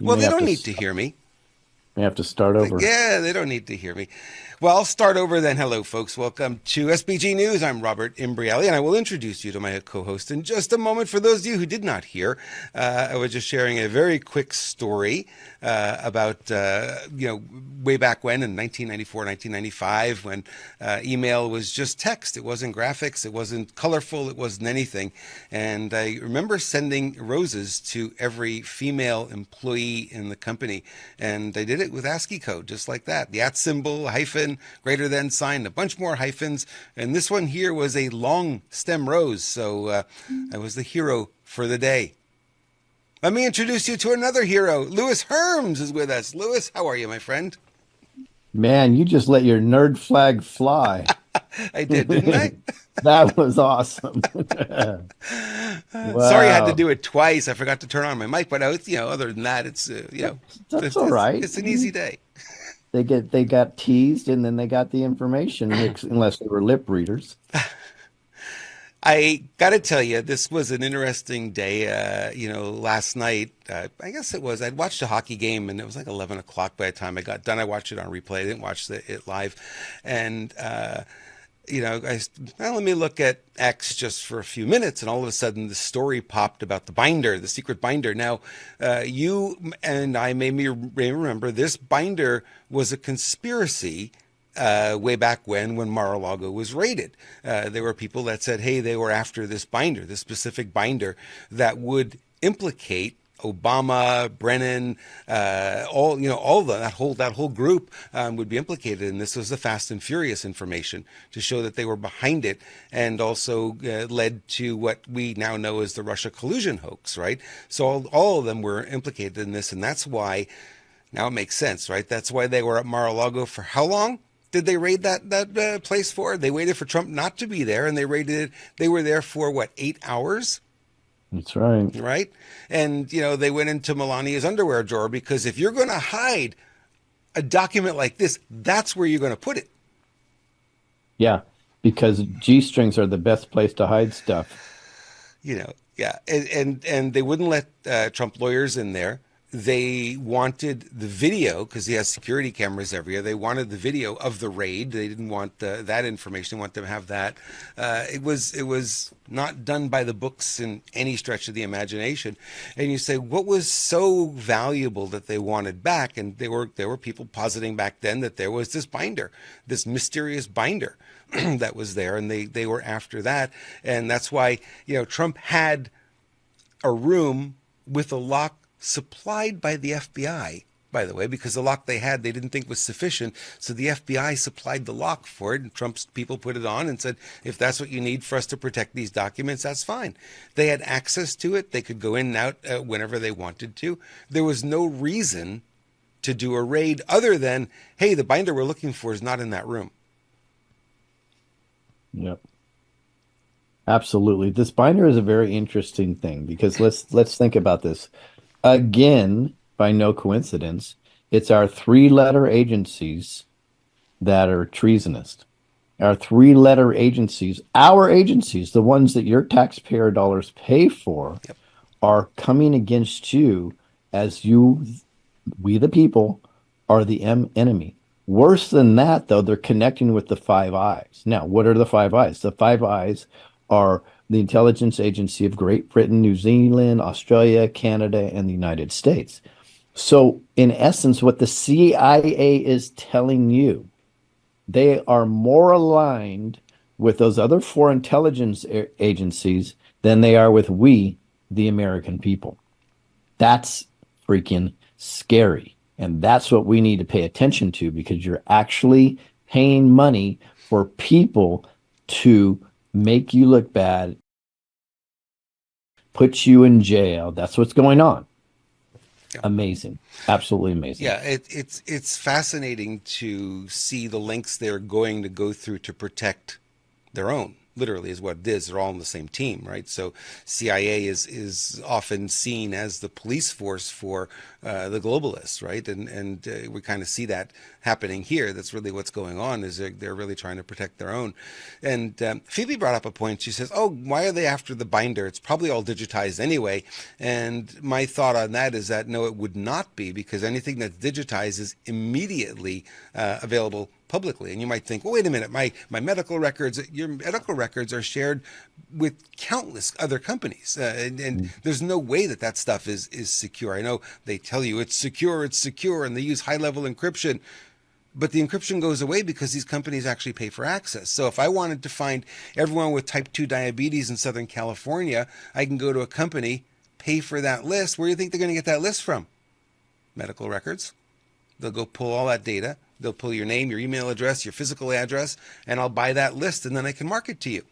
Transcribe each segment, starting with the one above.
You Well, may they have don't to need to hear me. start over. Yeah, they don't need to hear me. Well, I'll start over then. Hello, folks. Welcome to SBG News. I'm Robert Imbrielli, and I will introduce you to my co-host in just a moment. For those of you who did not hear, I was just sharing a very quick story about, way back when in 1994, 1995, when email was just text. It wasn't graphics. It wasn't colorful. It wasn't anything. And I remember sending roses to every female employee in the company. And I did it with ASCII code, just like that. The at symbol, hyphen, greater than sign, a bunch more hyphens. And this one here was a long stem rose. So I was the hero for the day. Let me introduce you to another hero. Lewis Herms is with us. Lewis, how are you, my friend? Man, you just let your nerd flag fly. I did, didn't I? That was awesome. Sorry I had to Wow. do it twice. I forgot to turn on my mic, but other than that, That's all it's, right. it's an easy day. They got teased and then they got the information, unless they were lip readers. I got to tell you, this was an interesting day. Last night, I guess it was, I'd watched a hockey game and it was like 11 o'clock by the time I got done. I watched it on replay. I didn't watch it live. And, let me look at X just for a few minutes. And all of a sudden, the story popped about the binder, the secret binder. Now, you and I may remember this binder was a conspiracy way back when Mar-a-Lago was raided. There were people that said, hey, they were after this binder, this specific binder that would implicate Obama, Brennan, that whole group would be implicated. And this was the Fast and Furious information to show that they were behind it, and also led to what we now know as the Russia collusion hoax, right? So all of them were implicated in this, and that's why now it makes sense, right? That's why they were at Mar-a-Lago for how long? Did they raid that place for? They waited for Trump not to be there, and they raided it. They were there for what, 8 hours, That's right. right? And they went into Melania's underwear drawer, because if you're going to hide a document like this, that's where you're going to put it. Yeah, because G-strings are the best place to hide stuff. Yeah, and they wouldn't let Trump lawyers in there. They wanted the video because he has security cameras everywhere. They wanted the video of the raid. They didn't want that information. They want them to have that. It was not done by the books in any stretch of the imagination. And you say, what was so valuable that they wanted back? And there were people positing back then that there was this binder, this mysterious binder that was there, and they were after that. And that's why Trump had a room with a lock supplied by the FBI, by the way, because the lock they had they didn't think was sufficient. So the FBI supplied the lock for it, and Trump's people put it on and said, if that's what you need for us to protect these documents, that's fine. They had access to it. They could go in and out whenever they wanted to. There was no reason to do a raid other than, hey, the binder we're looking for is not in that room. Yep. Absolutely. This binder is a very interesting thing because let's think about this. Again, by no coincidence, it's our three-letter agencies that are treasonous. Our three-letter agencies, our agencies, the ones that your taxpayer dollars pay for, Yep. are coming against you as we the people, are the enemy. Worse than that, though, they're connecting with the Five Eyes. Now, what are the Five Eyes? The Five Eyes are the intelligence agency of Great Britain, New Zealand, Australia, Canada, and the United States. So, in essence, what the CIA is telling you, they are more aligned with those other four intelligence agencies than they are with we, the American people. That's freaking scary. And that's what we need to pay attention to, because you're actually paying money for people to make you look bad, put you in jail. That's what's going on. Yeah. Amazing. Absolutely amazing. Yeah, it's fascinating to see the lengths they're going to go through to protect their own. literally is what it is. They're all on the same team, right? So CIA is often seen as the police force for the globalists, right? And we kind of see that happening here. That's really what's going on. Is they're really trying to protect their own. And Phoebe brought up a point. She says, "Oh, why are they after the binder? It's probably all digitized anyway." And my thought on that is that no, it would not be, because anything that's digitized is immediately available publicly. And you might think, well, wait a minute, my medical records, your medical records are shared with countless other companies. And there's no way that that stuff is secure. I know they tell you it's secure, and they use high level encryption. But the encryption goes away because these companies actually pay for access. So if I wanted to find everyone with type 2 diabetes in Southern California, I can go to a company, pay for that list. Where do you think they're going to get that list from? Medical records. They'll go pull all that data. They'll pull your name, your email address, your physical address, and I'll buy that list, and then I can market to you.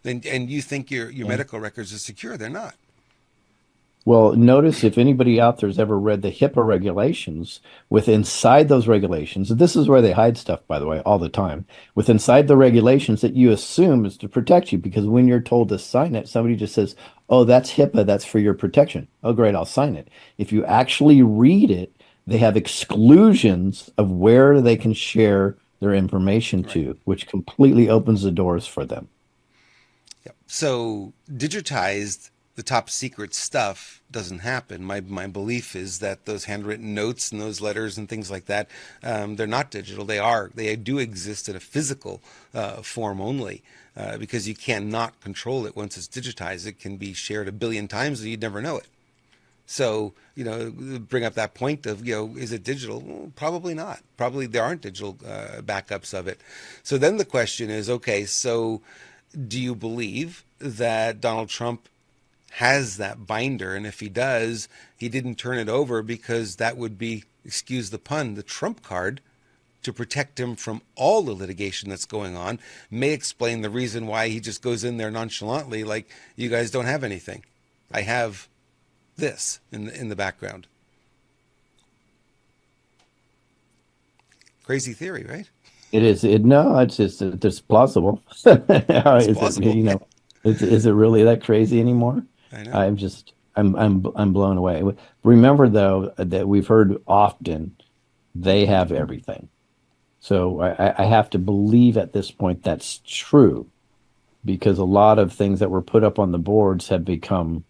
And you think your medical records are secure. They're not. Well, notice if anybody out there's ever read the HIPAA regulations, with inside those regulations, and this is where they hide stuff, by the way, all the time, with inside the regulations that you assume is to protect you, because when you're told to sign it, somebody just says, oh, that's HIPAA, that's for your protection. Oh, great, I'll sign it. If you actually read it, they have exclusions of where they can share their information Right. to, which completely opens the doors for them. Yep. So digitized, the top secret stuff doesn't happen. My belief is that those handwritten notes and those letters and things like that, they're not digital. They do exist in a physical form only, because you cannot control it once it's digitized. It can be shared a billion times and you'd never know it. So, bring up that point of, is it digital? Well, probably not. Probably there aren't digital backups of it. So then the question is, okay, so do you believe that Donald Trump has that binder? And if he does, he didn't turn it over because that would be, excuse the pun, the trump card to protect him from all the litigation that's going on. May explain the reason why he just goes in there nonchalantly, like, you guys don't have anything. I have this in the background. Crazy theory, right? It is. No, it's just it's plausible. It's Is it, plausible. Yeah, is it really that crazy anymore? I know. I'm just I'm blown away. Remember though that we've heard often they have everything. So I have to believe at this point that's true, because a lot of things that were put up on the boards have become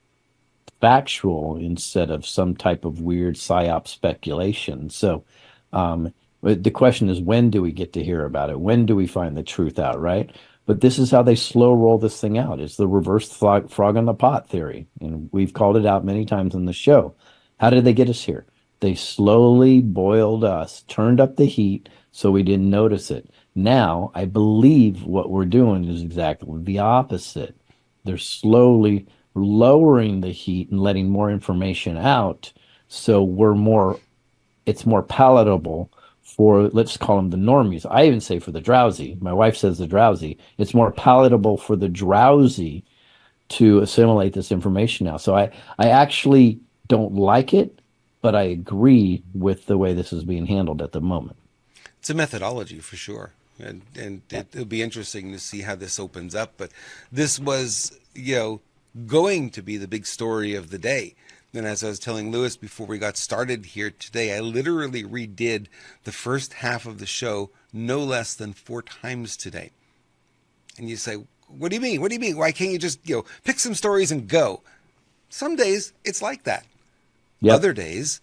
factual instead of some type of weird psyop speculation. So, but the question is, when do we get to hear about it? When do we find the truth out, right? But this is how they slow roll this thing out. It's the reverse frog in the pot theory. And we've called it out many times in the show. How did they get us here? They slowly boiled us, turned up the heat so we didn't notice it. Now, I believe what we're doing is exactly the opposite. They're slowly lowering the heat and letting more information out, so it's more palatable for, let's call them the normies. I even say for the drowsy. My wife says the drowsy. It's more palatable for the drowsy to assimilate this information now. So I actually don't like it, but I agree with the way this is being handled at the moment. It's a methodology for sure. And Yeah. it'll be interesting to see how this opens up. But this was, going to be the big story of the day. And as I was telling Lewis before we got started here today, I literally redid the first half of the show no less than 4 times today. And you say, what do you mean? What do you mean? Why can't you just, pick some stories and go? Some days it's like that. Yep. Other days,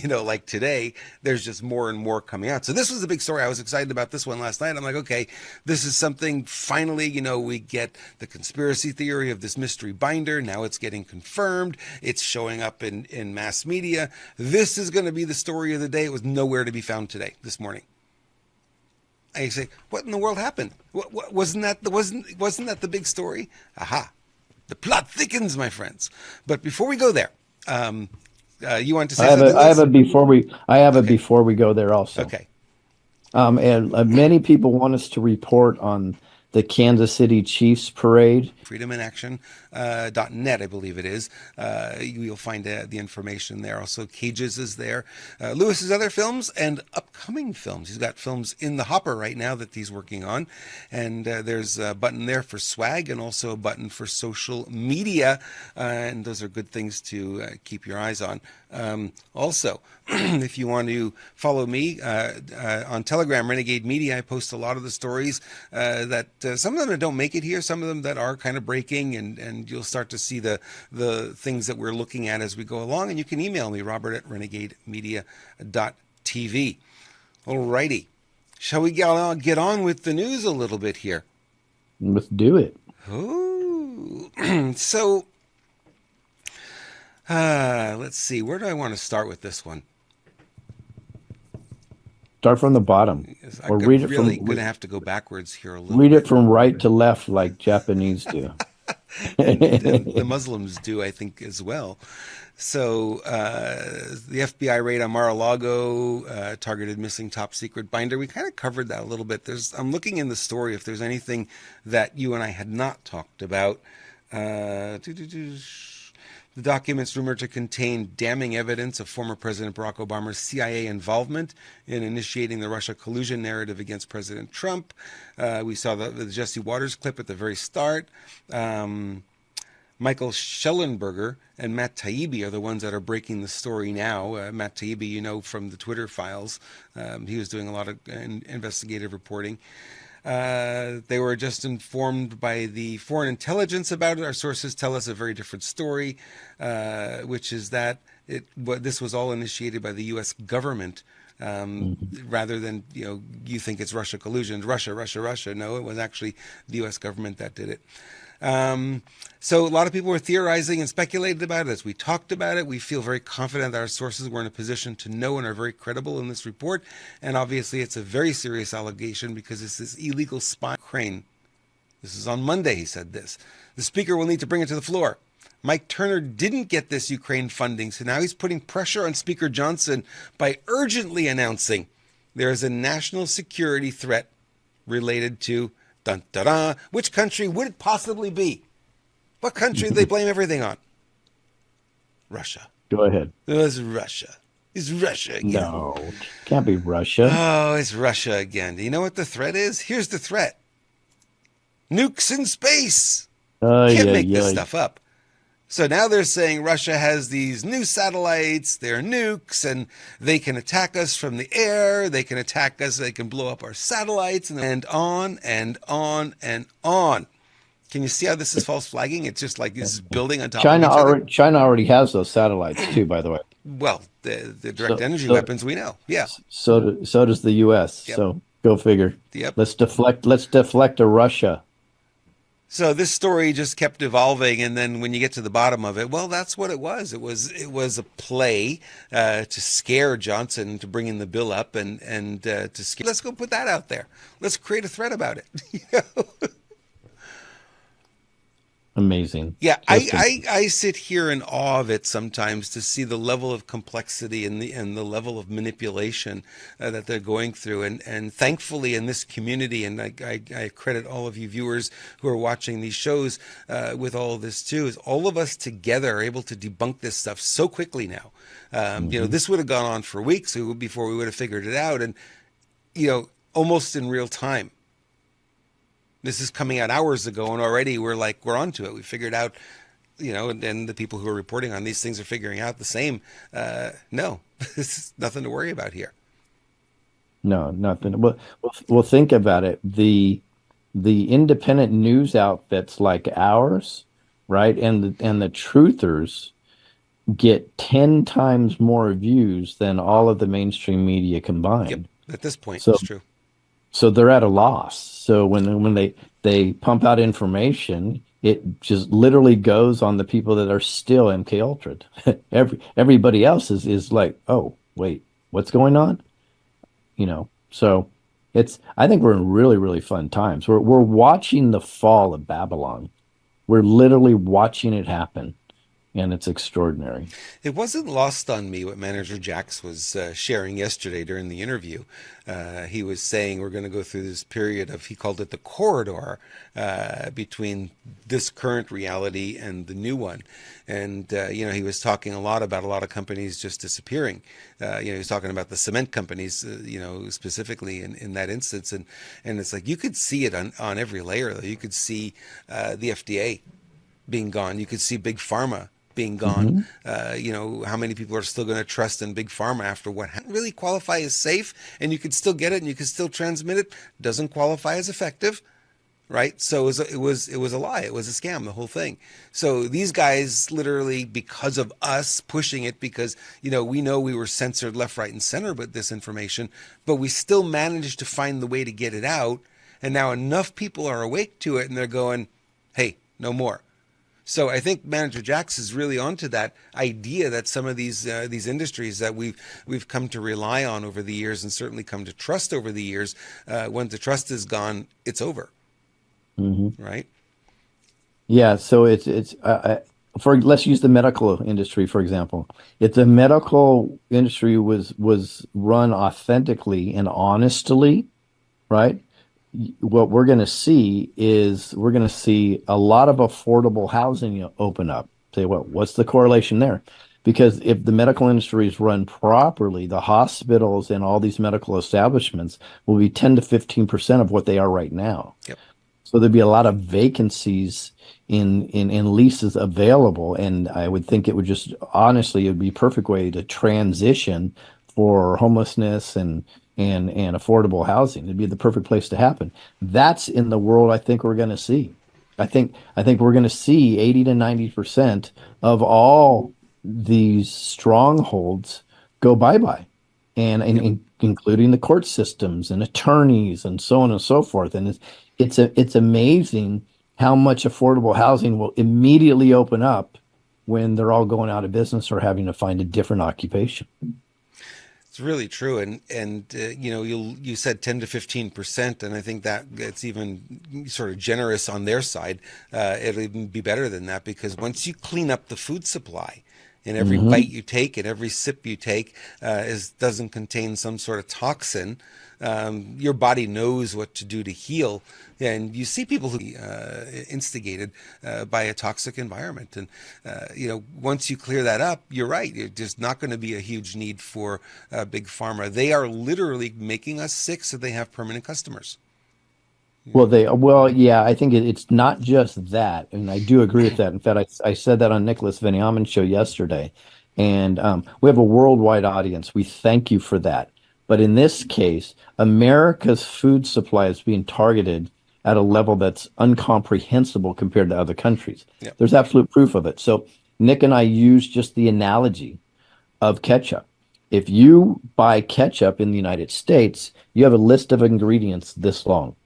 like today, there's just more and more coming out. So this was a big story. I was excited about this one last night. I'm like, okay, this is something finally, we get the conspiracy theory of this mystery binder. Now it's getting confirmed. It's showing up in mass media. This is going to be the story of the day. It was nowhere to be found today, this morning. I say, what in the world happened? Wasn't that the big story? Aha. The plot thickens, my friends. But before we go there, you want to say something, I have Liz? a I have a Okay. before we go there also. Okay. And many people want us to report on the Kansas City Chiefs parade. freedominaction.net, I believe it is. You'll find the information there. Also, Cages is there. Lewis's other films and upcoming films. He's got films in the hopper right now that he's working on. And there's a button there for swag and also a button for social media. And those are good things to keep your eyes on. Also, if you want to follow me on Telegram, Renegade Media, I post a lot of the stories that some of them don't make it here, some of them that are kind of breaking, and you'll start to see the things that we're looking at as we go along. And you can email me, robert@renegademedia.tv. Alrighty. Shall we get on with the news a little bit here? Let's do it. Ooh. So, let's see. Where do I want to start with this one? Start from the bottom, or I'm read it really from going to have to go backwards here a little read it bit. from right to left like Japanese do. And the Muslims do, I think, as well. So the FBI raid on Mar-a-Lago targeted missing top secret binder. We kind of covered that a little bit. I'm looking in the story if there's anything that you and I had not talked about. The documents rumored to contain damning evidence of former President Barack Obama's CIA involvement in initiating the Russia collusion narrative against President Trump. We saw the Jesse Waters clip at the very start. Michael Schellenberger and Matt Taibbi are the ones that are breaking the story now. Matt Taibbi, you know, from the Twitter files. He was doing a lot of investigative reporting. They were just informed by the foreign intelligence about it. Our sources tell us a very different story, which is that this was all initiated by the U.S. government, rather than, you think it's Russia collusion, Russia, Russia, Russia. No, it was actually the U.S. government that did it. So a lot of people were theorizing and speculated about it. As we talked about it, we feel very confident that our sources were in a position to know and are very credible in this report. And obviously, it's a very serious allegation because it's this illegal spy in Ukraine. This is on Monday, he said this. The speaker will need to bring it to the floor. Mike Turner didn't get this Ukraine funding, so now he's putting pressure on Speaker Johnson by urgently announcing there is a national security threat related to dun, dun, dun. Which country would it possibly be? What country do they blame everything on? Russia. Go ahead. It was Russia. It's Russia again. No, can't be Russia. Oh, it's Russia again. Do you know what the threat is? Here's the threat. Nukes in space. Can't make this stuff up. So now they're saying Russia has these new satellites, they're nukes, and they can attack us from the air, they can attack us, they can blow up our satellites, and on and on and on. Can you see how this is false flagging? It's just like this is building on top of each other. China already has those satellites too, by the way. Well, the direct energy weapons we know. Yeah. So does the U.S. Yep. So go figure. Yep. Let's deflect to Russia. So this story just kept evolving, and then when you get to the bottom of it, well, that's what it was. It was a play to scare Johnson to bring in the bill up and to scare. Let's go put that out there. Let's create a threat about it. Amazing. Yeah, I sit here in awe of it sometimes to see the level of complexity and the level of manipulation that they're going through. And thankfully in this community, and I credit all of you viewers who are watching these shows with all of this too, is all of us together are able to debunk this stuff so quickly now. This would have gone on for weeks before we would have figured it out. And, almost in real time. This is coming out hours ago, and already we're onto it. We figured out, and the people who are reporting on these things are figuring out the same. No, this is nothing to worry about here. No, nothing. Well, think about it. The independent news outfits like ours, right, and the truthers get 10 times more views than all of the mainstream media combined. Yep. At this point, it's true. So they're at a loss. So when they pump out information, it just literally goes on the people that are still MK Ultra. Everybody else is like, oh wait, what's going on? So I think we're in really, really fun times. We're watching the fall of Babylon. We're literally watching it happen. and it's extraordinary. It wasn't lost on me what Manager Jax was sharing yesterday during the interview. He was saying we're going to go through this period of, he called it the corridor between this current reality and the new one. And, he was talking a lot about a lot of companies just disappearing. He was talking about the cement companies, specifically in that instance. And it's like you could see it on every layer, though. You could see the FDA being gone. You could see big pharma being gone. Hmm. How many people are still going to trust in big pharma after what really qualify as safe, and you could still get it and you could still transmit it, doesn't qualify as effective, right? So it was a lie. It was a scam, the whole thing. So these guys literally, because of us pushing it, because we know we were censored left, right, and center with this information, but we still managed to find the way to get it out. And now enough people are awake to it, and they're going, "Hey, no more." So I think Manager Jax is really onto that idea that some of these industries that we've come to rely on over the years and certainly come to trust over the years, when the trust is gone, it's over, Hmm. right? Yeah, so for let's use the medical industry for example. If the medical industry was run authentically and honestly, right? What we're going to see a lot of affordable housing open up. Say what's the correlation there? Because if the medical industry is run properly, the hospitals and all these medical establishments will be 10 to 15% of what they are right now. Yep. So there'd be a lot of vacancies in leases available, and I would think it would just honestly it would be a perfect way to transition for homelessness and affordable housing. It'd be the perfect place to happen. That's in the world I think we're going to see. I think we're going to see 80 to 90% of all these strongholds go bye-bye, Yep. and including the court systems and attorneys and so on and so forth. And it's amazing how much affordable housing will immediately open up when they're all going out of business or having to find a different occupation. It's really true, and you said 10 to 15%, and I think that it's even sort of generous on their side. It'll even be better than that because once you clean up the food supply, and every bite Hmm. you take and every sip you take is doesn't contain some sort of toxin, your body knows what to do to heal. And you see people who instigated by a toxic environment, and once you clear that up, you're right. There's not going to be a huge need for big pharma. They are literally making us sick, so they have permanent customers. Well, yeah, I think it's not just that, and I do agree with that. In fact, I said that on Nicholas Van show yesterday, and we have a worldwide audience. We thank you for that. But in this case, America's food supply is being targeted at a level that's incomprehensible compared to other countries. Yep. There's absolute proof of it. So Nick and I use just the analogy of ketchup. If you buy ketchup in the United States, you have a list of ingredients this long.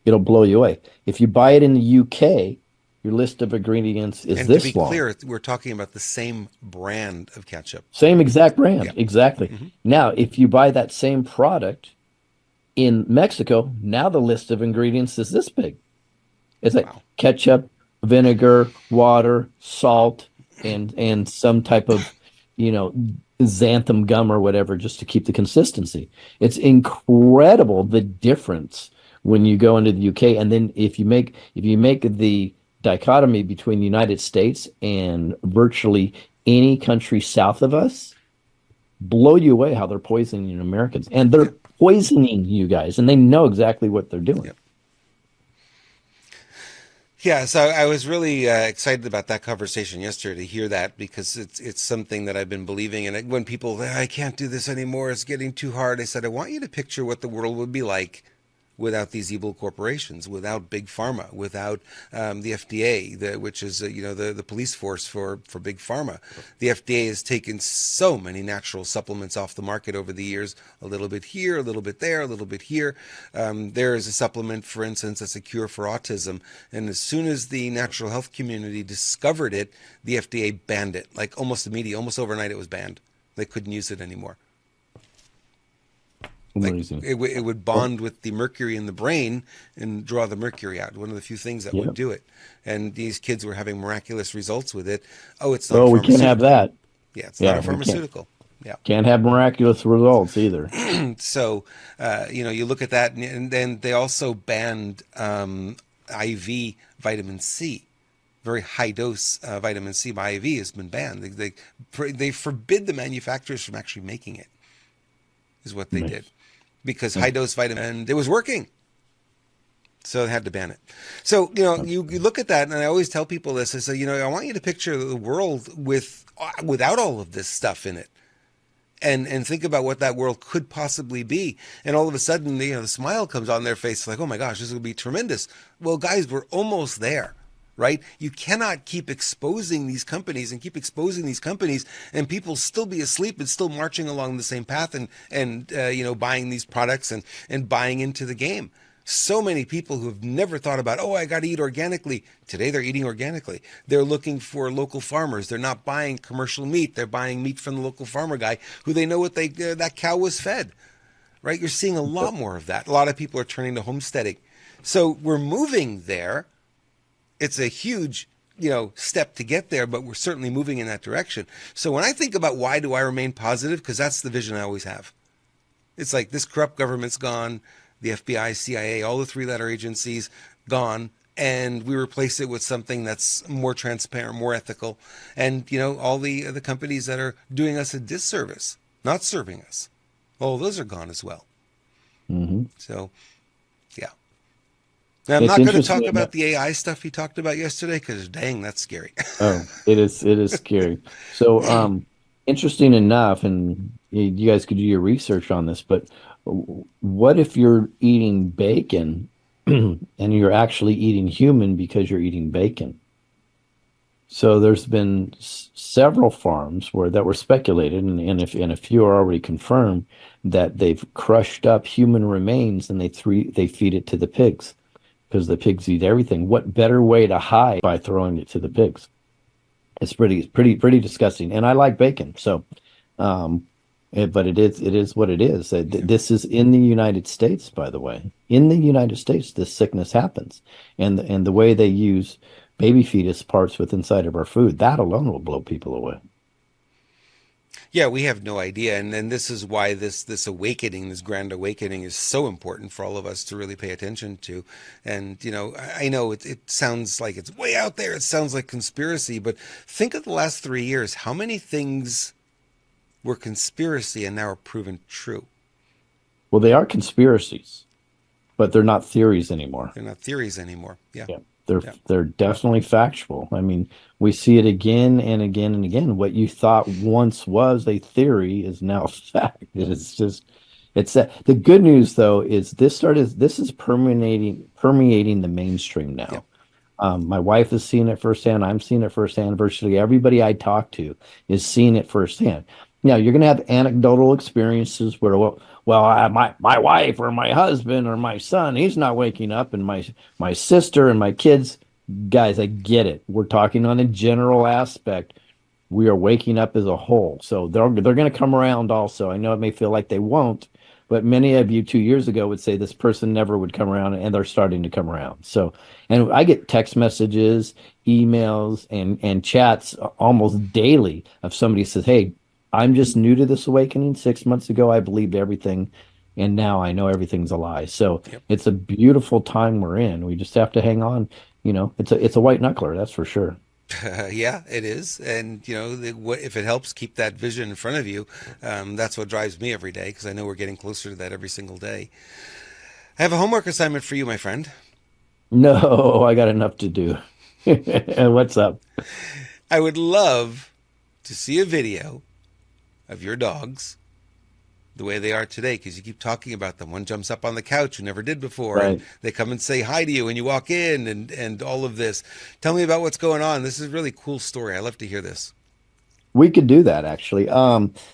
It'll blow you away. If you buy it in the UK, your list of ingredients is And to be this long. clear, we're talking about the same brand of ketchup. Same exact brand. Yeah. Exactly. Hmm. Now, if you buy that same product in Mexico, now the list of ingredients is this big. It's like Wow. ketchup, vinegar, water, salt, and some type of, you know, xanthan gum or whatever, just to keep the consistency. It's incredible the difference when you go into the UK. And then if you make the dichotomy between the United States and virtually any country south of us, blow you away how they're poisoning Americans. And they're Yep. poisoning you guys, and they know exactly what they're doing. Yep. Yeah, so I was really excited about that conversation yesterday to hear that because it's something that I've been believing. And when people, I can't do this anymore, it's getting too hard. I said, I want you to picture what the world would be like without these evil corporations, without big pharma, without the FDA, which is the police force for big pharma. The FDA has taken so many natural supplements off the market over the years, a little bit here, a little bit there, a little bit here. There is a supplement, for instance, that's a cure for autism, and as soon as the natural health community discovered it, the FDA banned it, like almost immediately, almost overnight. It was banned. They couldn't use it anymore. Like Amazing. it would Oh, bond with the mercury in the brain and draw the mercury out. One of the few things that yeah. would do it. And these kids were having miraculous results with it. Oh, it's not a Well, we can't have pharmaceutical. that. Yeah, it's not Yeah, a we can't. pharmaceutical. Yeah. Can't have miraculous results either. So, you look at that, and then they also banned IV vitamin C. Very high dose vitamin C by IV has been banned. They forbid the manufacturers from actually making it. Is what they did Nice. because Yeah. high dose vitamin and it was working. So they had to ban it. So, you look at that, and I always tell people this. I say, I want you to picture the world without all of this stuff in it, and think about what that world could possibly be. And all of a sudden, the smile comes on their face, like, oh my gosh, this will be tremendous. Well, guys, we're almost there. Right? You cannot keep exposing these companies and keep exposing these companies, and people still be asleep and still marching along the same path and buying these products and buying into the game. So many people who have never thought about, oh, I got to eat organically. Today they're eating organically. They're looking for local farmers. They're not buying commercial meat. They're buying meat from the local farmer guy who they know what that cow was fed. Right? You're seeing a lot more of that. A lot of people are turning to homesteading. So we're moving there. It's a huge step to get there, but we're certainly moving in that direction. So when I think about why do I remain positive, because that's the vision I always have. It's like this corrupt government's gone, the FBI, CIA, all the three-letter agencies gone, and we replace it with something that's more transparent, more ethical, and all the companies that are doing us a disservice, not serving us, all those are gone as well. Hmm. So yeah. Now, I'm It's not going to interesting talk enough. about the AI stuff he talked about yesterday because dang, that's scary. Oh, it is scary. So, interesting enough, and you guys could do your research on this, but what if you're eating bacon and you're actually eating human because you're eating bacon? So there's been several farms where that were speculated, and a few are already confirmed that they've crushed up human remains and they feed it to the pigs because the pigs eat everything. What better way to hide by throwing it to the pigs? It's pretty disgusting. And I like bacon, so but it is what it is. Yeah. This is in the United States, by the way. In the United States, this sickness happens, and the way they use baby fetus parts with inside of our food, that alone will blow people away. Yeah, we have no idea, and this is why this awakening, this grand awakening, is so important for all of us to really pay attention to. And I know it sounds like it's way out there. It sounds like conspiracy, but think of the last 3 years. How many things were conspiracy and now are proven true? Well, they are conspiracies, but they're not theories anymore. They're not theories anymore. Yeah, Yeah, they're yeah, they're definitely factual. I mean, we see it again and again and again. What you thought once was a theory is now fact. It's that the good news though is this is permeating the mainstream yeah, now. My wife is seeing it firsthand. I'm seeing it firsthand. Virtually everybody I talk to is seeing it firsthand. Now, you're going to have anecdotal experiences where, my wife or my husband or my son, he's not waking up, and my sister and my kids, guys, I get it. We're talking on a general aspect. We are waking up as a whole, so they're going to come around also. I know it may feel like they won't, but many of you 2 years ago would say this person never would come around, and they're starting to come around. So, and I get text messages, emails, and chats almost daily of somebody says, "Hey, I'm just new to this awakening. 6 months ago, I believed everything, and now I know everything's a lie." So yep. it's a beautiful time we're in. We just have to hang on. It's a white knuckler, that's for sure. Yeah, it is. And if it helps keep that vision in front of you, that's what drives me every day because I know we're getting closer to that every single day. I have a homework assignment for you, my friend. No, I got enough to do. What's up? I would love to see a video of your dogs the way they are today because you keep talking about them. One jumps up on the couch who never did before, and Right. they come and say hi to you when you walk in, and all of this. Tell me about what's going on. This is a really cool story. I love to hear this. We could do that actually.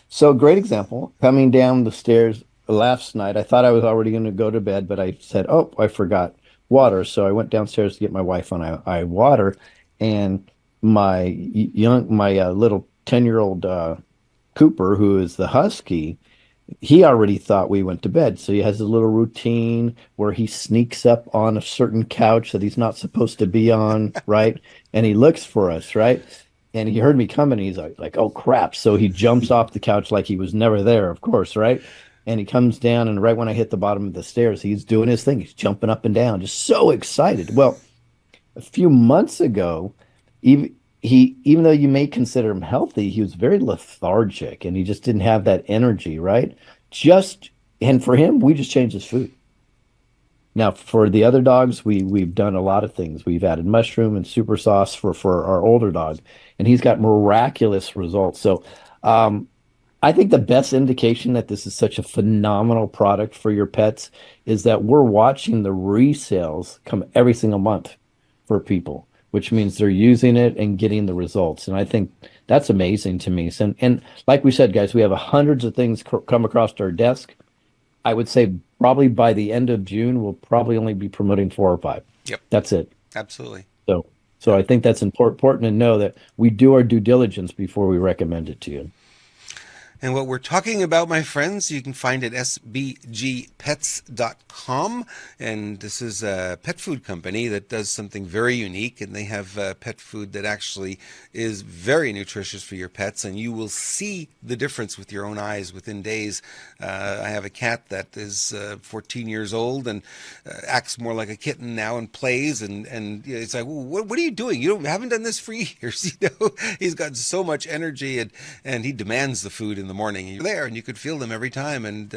So great example. Coming down the stairs last night, I thought I was already going to go to bed, but I said, "Oh, I forgot water." So I went downstairs to get my wife on I water, and my little 10-year-old Cooper, who is the husky, he already thought we went to bed. So he has a little routine where he sneaks up on a certain couch that he's not supposed to be on, right? And he looks for us, right? And he heard me coming. He's like, oh crap. So he jumps off the couch like he was never there, of course, right? And he comes down, and right when I hit the bottom of the stairs, he's doing his thing. He's jumping up and down, just so excited. Well, a few months ago, even even though you may consider him healthy, he was very lethargic and he just didn't have that energy, right? Just and for him, we just changed his food. Now, for the other dogs, we've done a lot of things. We've added mushroom and super sauce for our older dog, and he's got miraculous results. So, I think the best indication that this is such a phenomenal product for your pets is that we're watching the resales come every single month for people, which means they're using it and getting the results. And I think that's amazing to me. So, and like we said, guys, we have hundreds of things come across our desk. I would say probably by the end of June, we'll probably only be promoting four or five. Yep, That's it. absolutely. So, so Yep. I think that's important to know that we do our due diligence before we recommend it to you. And what we're talking about, my friends, you can find at sbgpets.com. And this is a pet food company that does something very unique. And they have pet food that actually is very nutritious for your pets. And you will see the difference with your own eyes within days. I have a cat that is 14 years old and acts more like a kitten now and plays. And it's like, well, what are you doing? You haven't done this for years. He's got so much energy and he demands the food in the morning. You're there, and you could feel them every time, and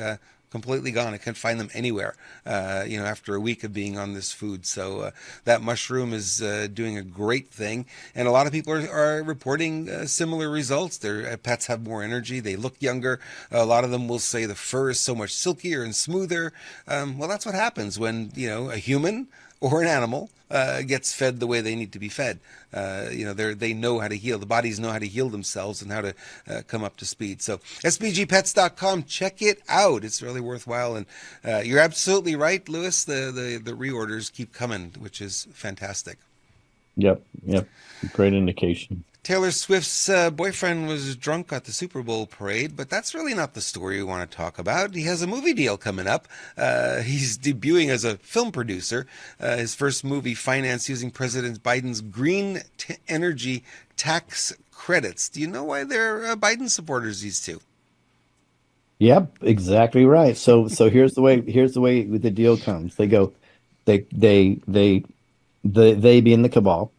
completely gone. I can't find them anywhere. After a week of being on this food, so that mushroom is doing a great thing, and a lot of people are reporting similar results. Their pets have more energy. They look younger. A lot of them will say the fur is so much silkier and smoother. Well, that's what happens when a human or an animal gets fed the way they need to be fed. They know how to heal. The bodies know how to heal themselves and how to come up to speed. So sbgpets.com, check it out. It's really worthwhile. And you're absolutely right, Lewis. The reorders keep coming, which is fantastic. Yep, yep. Great indication. Taylor Swift's boyfriend was drunk at the Super Bowl parade, but that's really not the story we want to talk about. He has a movie deal coming up. He's debuting as a film producer. His first movie financed using President Biden's green energy tax credits. Do you know why they're Biden supporters, these two? Yep, exactly right. So here's the way the deal comes. They go, they being the cabal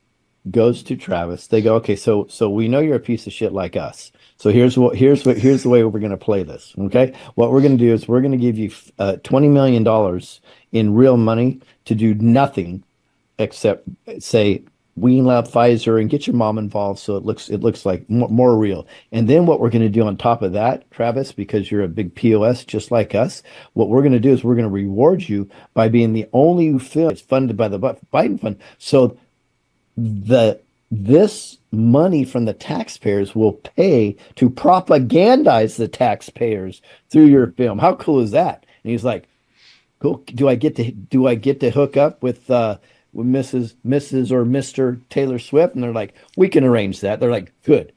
goes to Travis. They go, okay, so we know you're a piece of shit like us. So here's the way we're gonna play this. Okay, what we're gonna do is we're gonna give you $20 million in real money to do nothing except say we love Pfizer and get your mom involved so it looks like more real. And then what we're going to do on top of that, Travis, because you're a big POS just like us, what we're going to do is we're going to reward you by being the only film that's funded by the Biden fund. So the this money from the taxpayers will pay to propagandize the taxpayers through your film. How cool is that? And he's like, cool. Do I get to hook up with Mrs. or Mr. Taylor Swift? And they're like, we can arrange that. They're like, good.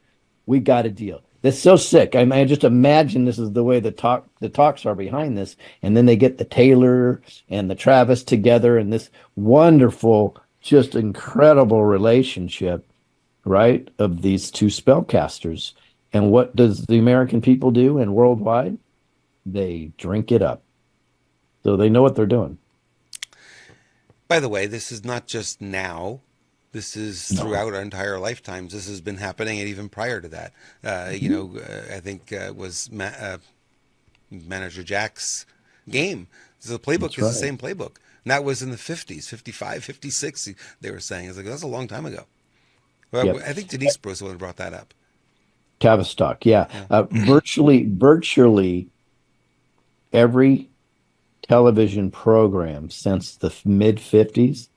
We got a deal. That's so sick. I just imagine this is the way the talks are behind this. And then they get the Taylor and the Travis together and this wonderful, just incredible relationship, right? Of these two spellcasters. And what does the American people do and worldwide? They drink it up. So they know what they're doing. By the way, this is not just now. This is No, throughout our entire lifetimes. This has been happening, and even prior to that. I think was Manager Jack's game. So the playbook that's is the right. same playbook. And that was in the 50s, 55, 56, they were saying. It's like, that's a long time ago. Well, Yep. I think Denise was the one who brought that up. Tavistock. Yeah. Yeah. Virtually every television program since the mid 50s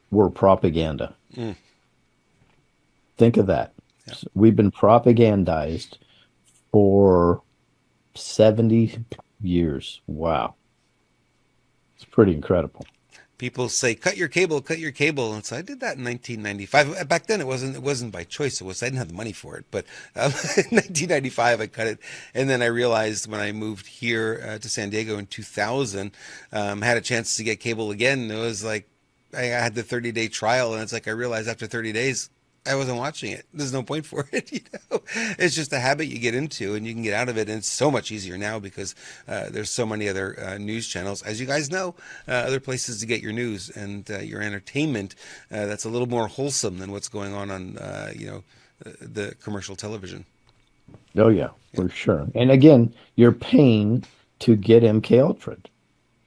were propaganda. Mm, Think of that. yeah. We've been propagandized for 70 years. Wow. It's pretty incredible. People say cut your cable, cut your cable, and so I did that in 1995. Back then, it wasn't by choice. It was I didn't have the money for it, but in 1995 I cut it, and then I realized when I moved here to San Diego in 2000, had a chance to get cable again. It was like I had the 30-day trial, and it's like I realized after 30 days I wasn't watching it. There's no point for it, you know. It's just a habit you get into, and you can get out of it. And it's so much easier now because there's so many other news channels, as you guys know, other places to get your news and your entertainment. That's a little more wholesome than what's going on the commercial television. Oh yeah, Yeah, for sure. And again, you're paying to get MK Ultra.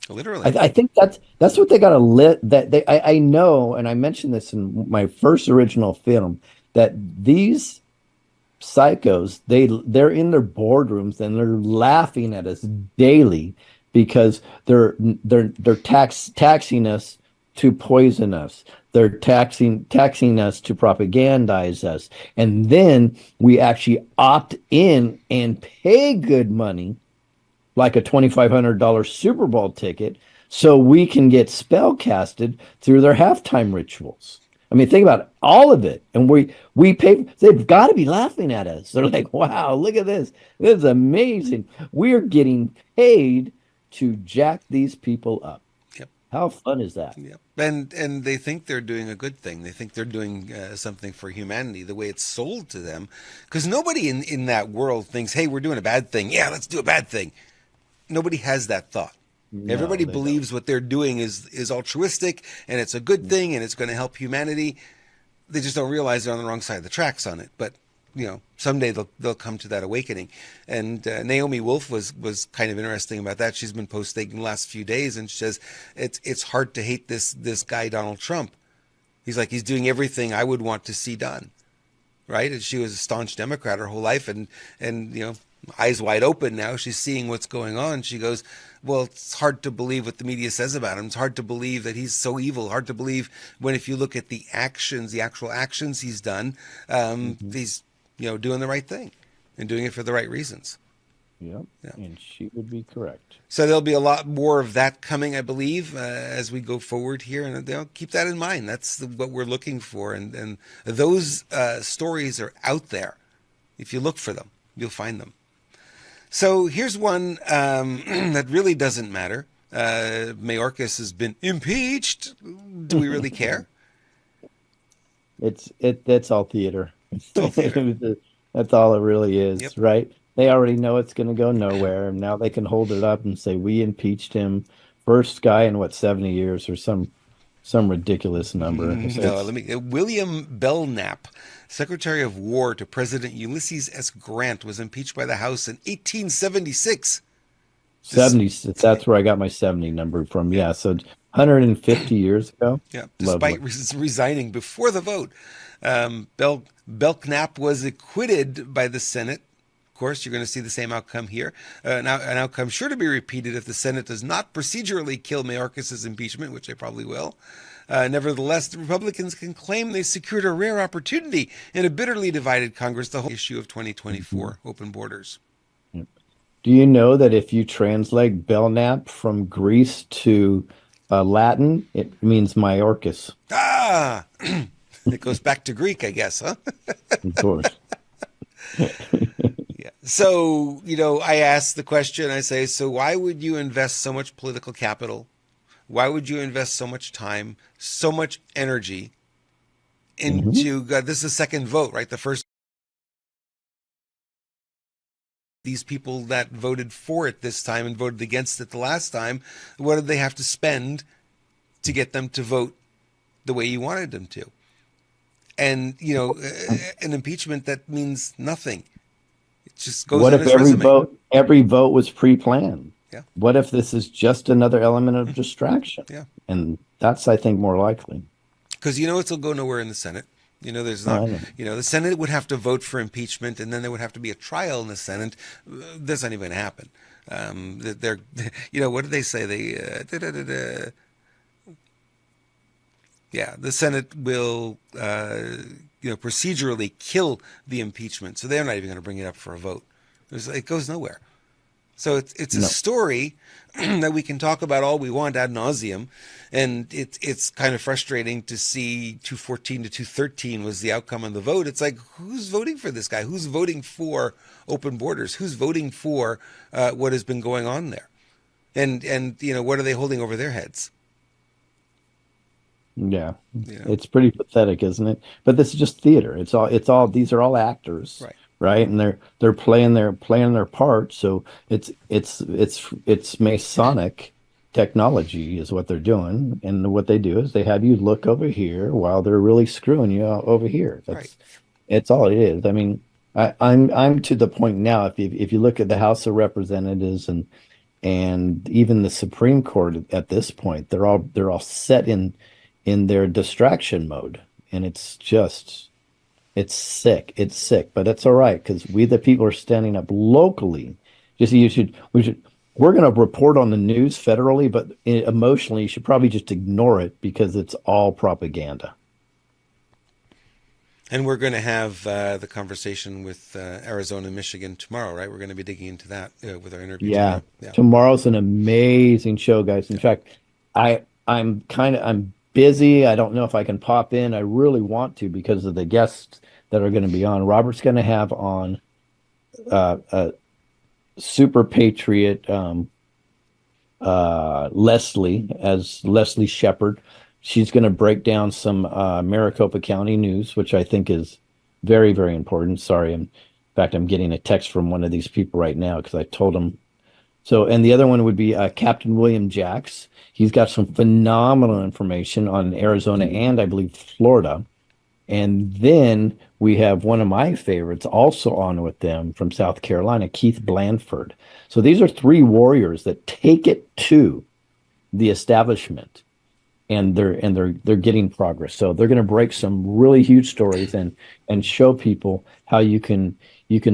literally. I think that's what they got to lit that they I know, and I mentioned this in my first original film, that these psychos, they're in their boardrooms and they're laughing at us daily because they're taxing us to poison us. They're taxing us to propagandize us. And then we actually opt in and pay good money, like a $2,500 Super Bowl ticket, so we can get spell casted through their halftime rituals. I mean, think about all of it. And we pay, they've got to be laughing at us. They're like, wow, look at this. This is amazing. We're getting paid to jack these people up. Yep. How fun is that? Yep. And they think they're doing a good thing. They think they're doing something for humanity the way it's sold to them. Because nobody in that world thinks, hey, we're doing a bad thing. Yeah, let's do a bad thing. Nobody has that thought. No, Everybody they don't. believes what they're doing is altruistic and it's a good thing and it's going to help humanity. They just don't realize they're on the wrong side of the tracks on it. But someday they'll come to that awakening. And Naomi Wolf was kind of interesting about that. She's been posting the last few days, and she says it's hard to hate this guy Donald Trump. He's like he's doing everything I would want to see done, right? And she was a staunch Democrat her whole life, and eyes wide open now. She's seeing what's going on. She goes, well, it's hard to believe what the media says about him. It's hard to believe that he's so evil. Hard to believe when if you look at the actions, the actual actions he's done, Mhm. he's doing the right thing and doing it for the right reasons. Yep. Yeah. And she would be correct. So there'll be a lot more of that coming, I believe, as we go forward here, and keep that in mind. That's what we're looking for, and those stories are out there. If you look for them, you'll find them. So here's one that really doesn't matter. Mayorkas has been impeached. Do we really care? That's all theater. It's all theater. That's all it really Yep. is, right? They already know it's going to go nowhere, and now they can hold it up and say we impeached him, first guy in what 70 years or some ridiculous number. No, let me. William Belknap, Secretary of War to President Ulysses S. Grant, was impeached by the House in 1876. This, 70. That's where I got my 70 number from. yeah, Yeah, so 150 years ago. yeah. Lovely. Despite resigning before the vote, Belknap was acquitted by the Senate. Of course, you're going to see the same outcome here. Now, an outcome sure to be repeated if the Senate does not procedurally kill Mayorkas's impeachment, which they probably will. Nevertheless, the Republicans can claim they secured a rare opportunity in a bitterly divided Congress, the whole issue of Mhm. 2024, open borders. Yeah. Do you know that if you translate Belknap from Greece to Latin, it means Mayorkas, Ah, it goes back to Greek, I guess, huh? of course. Yeah. So, I ask the question, I say, so why would you invest so much political capital? Why would you invest so much time, so much energy Mhm. into this is the second vote, right? The first, these people that voted for it this time and voted against it the last time, what did they have to spend to get them to vote the way you wanted them to? And, an impeachment that means nothing. It just goes What on if his resume. every vote was pre-planned? Yeah. What if this is just another element of distraction? Yeah. And that's, I think, more likely. Because it'll go nowhere in the Senate. There's Oh, not, I know. the Senate would have to vote for impeachment, and then there would have to be a trial in the Senate. That's not even going to happen. They're, what did they say? Yeah, the Senate will, procedurally kill the impeachment, so they're not even going to bring it up for a vote. It goes nowhere. So it's a No. story that we can talk about all we want ad nauseum, and it's kind of frustrating to see 214 to 213 was the outcome of the vote. It's like, who's voting for this guy? Who's voting for open borders? Who's voting for what has been going on there? And what are they holding over their heads? Yeah. You know, It's pretty pathetic, isn't it? But this is just theater. It's all these are all actors, right, right? And they're playing their part. So it's Masonic technology is what they're doing. And what they do is they have you look over here while they're really screwing you out over here. right. It's all it is. I mean, I'm to the point now, if you look at the House of Representatives and even the Supreme Court at this point, they're all set in their distraction mode. And it's sick. It's sick, but it's all right because we the people are standing up locally. Just you should we should we're going to report on the news federally, but emotionally you should probably just ignore it because it's all propaganda. And we're going to have the conversation with Arizona and Michigan tomorrow, right? We're going to be digging into that with our interview Yeah. tomorrow. Yeah, Tomorrow's an amazing show, guys. In yeah. fact, I'm busy. I don't know if I can pop in. I really want to because of the guests that are going to be on. Robert's going to have on a super patriot Leslie as Leslie Shepherd. She's going to break down some Maricopa County news, which I think is very, very important. Sorry, in fact, I'm getting a text from one of these people right now because I told him so, and the other one would be Captain William Jacks. He's got some phenomenal information on Arizona and I believe Florida. And then we have one of my favorites also on with them from South Carolina, Keith Blandford. So these are three warriors that take it to the establishment and they're getting progress. So they're going to break some really huge stories and show people how you can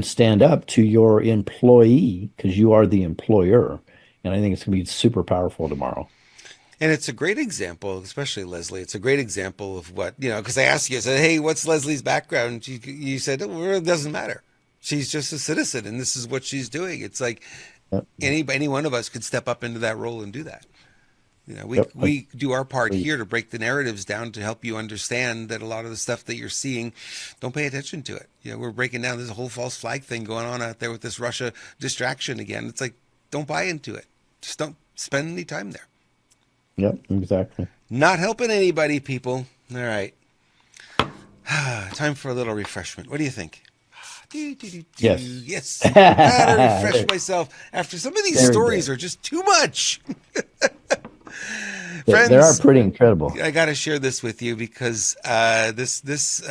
stand up to your employee because you are the employer. And I think it's going to be super powerful tomorrow. And it's a great example, especially Leslie. It's a great example of what, because I asked you, I said, hey, what's Leslie's background? And you said, oh, well, it doesn't matter. She's just a citizen and this is what she's doing. It's like Yep. any one of us could step up into that role and do that. We Yep. we do our part here to break the narratives down to help you understand that a lot of the stuff that you're seeing, don't pay attention to it. We're breaking down this whole false flag thing going on out there with this Russia distraction again. It's like, don't buy into it. Just don't spend any time there. Yep. Exactly. Not helping anybody, people. All right. Time for a little refreshment. What do you think? Yes. Yes. Gotta refresh There myself after some of these we stories go. are just too much. They are Friends, pretty incredible. I got to share this with you because this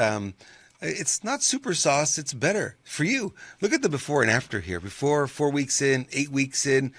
it's not super sauce. It's better for you. Look at the before and after here. Before, 4 weeks in, 8 weeks in,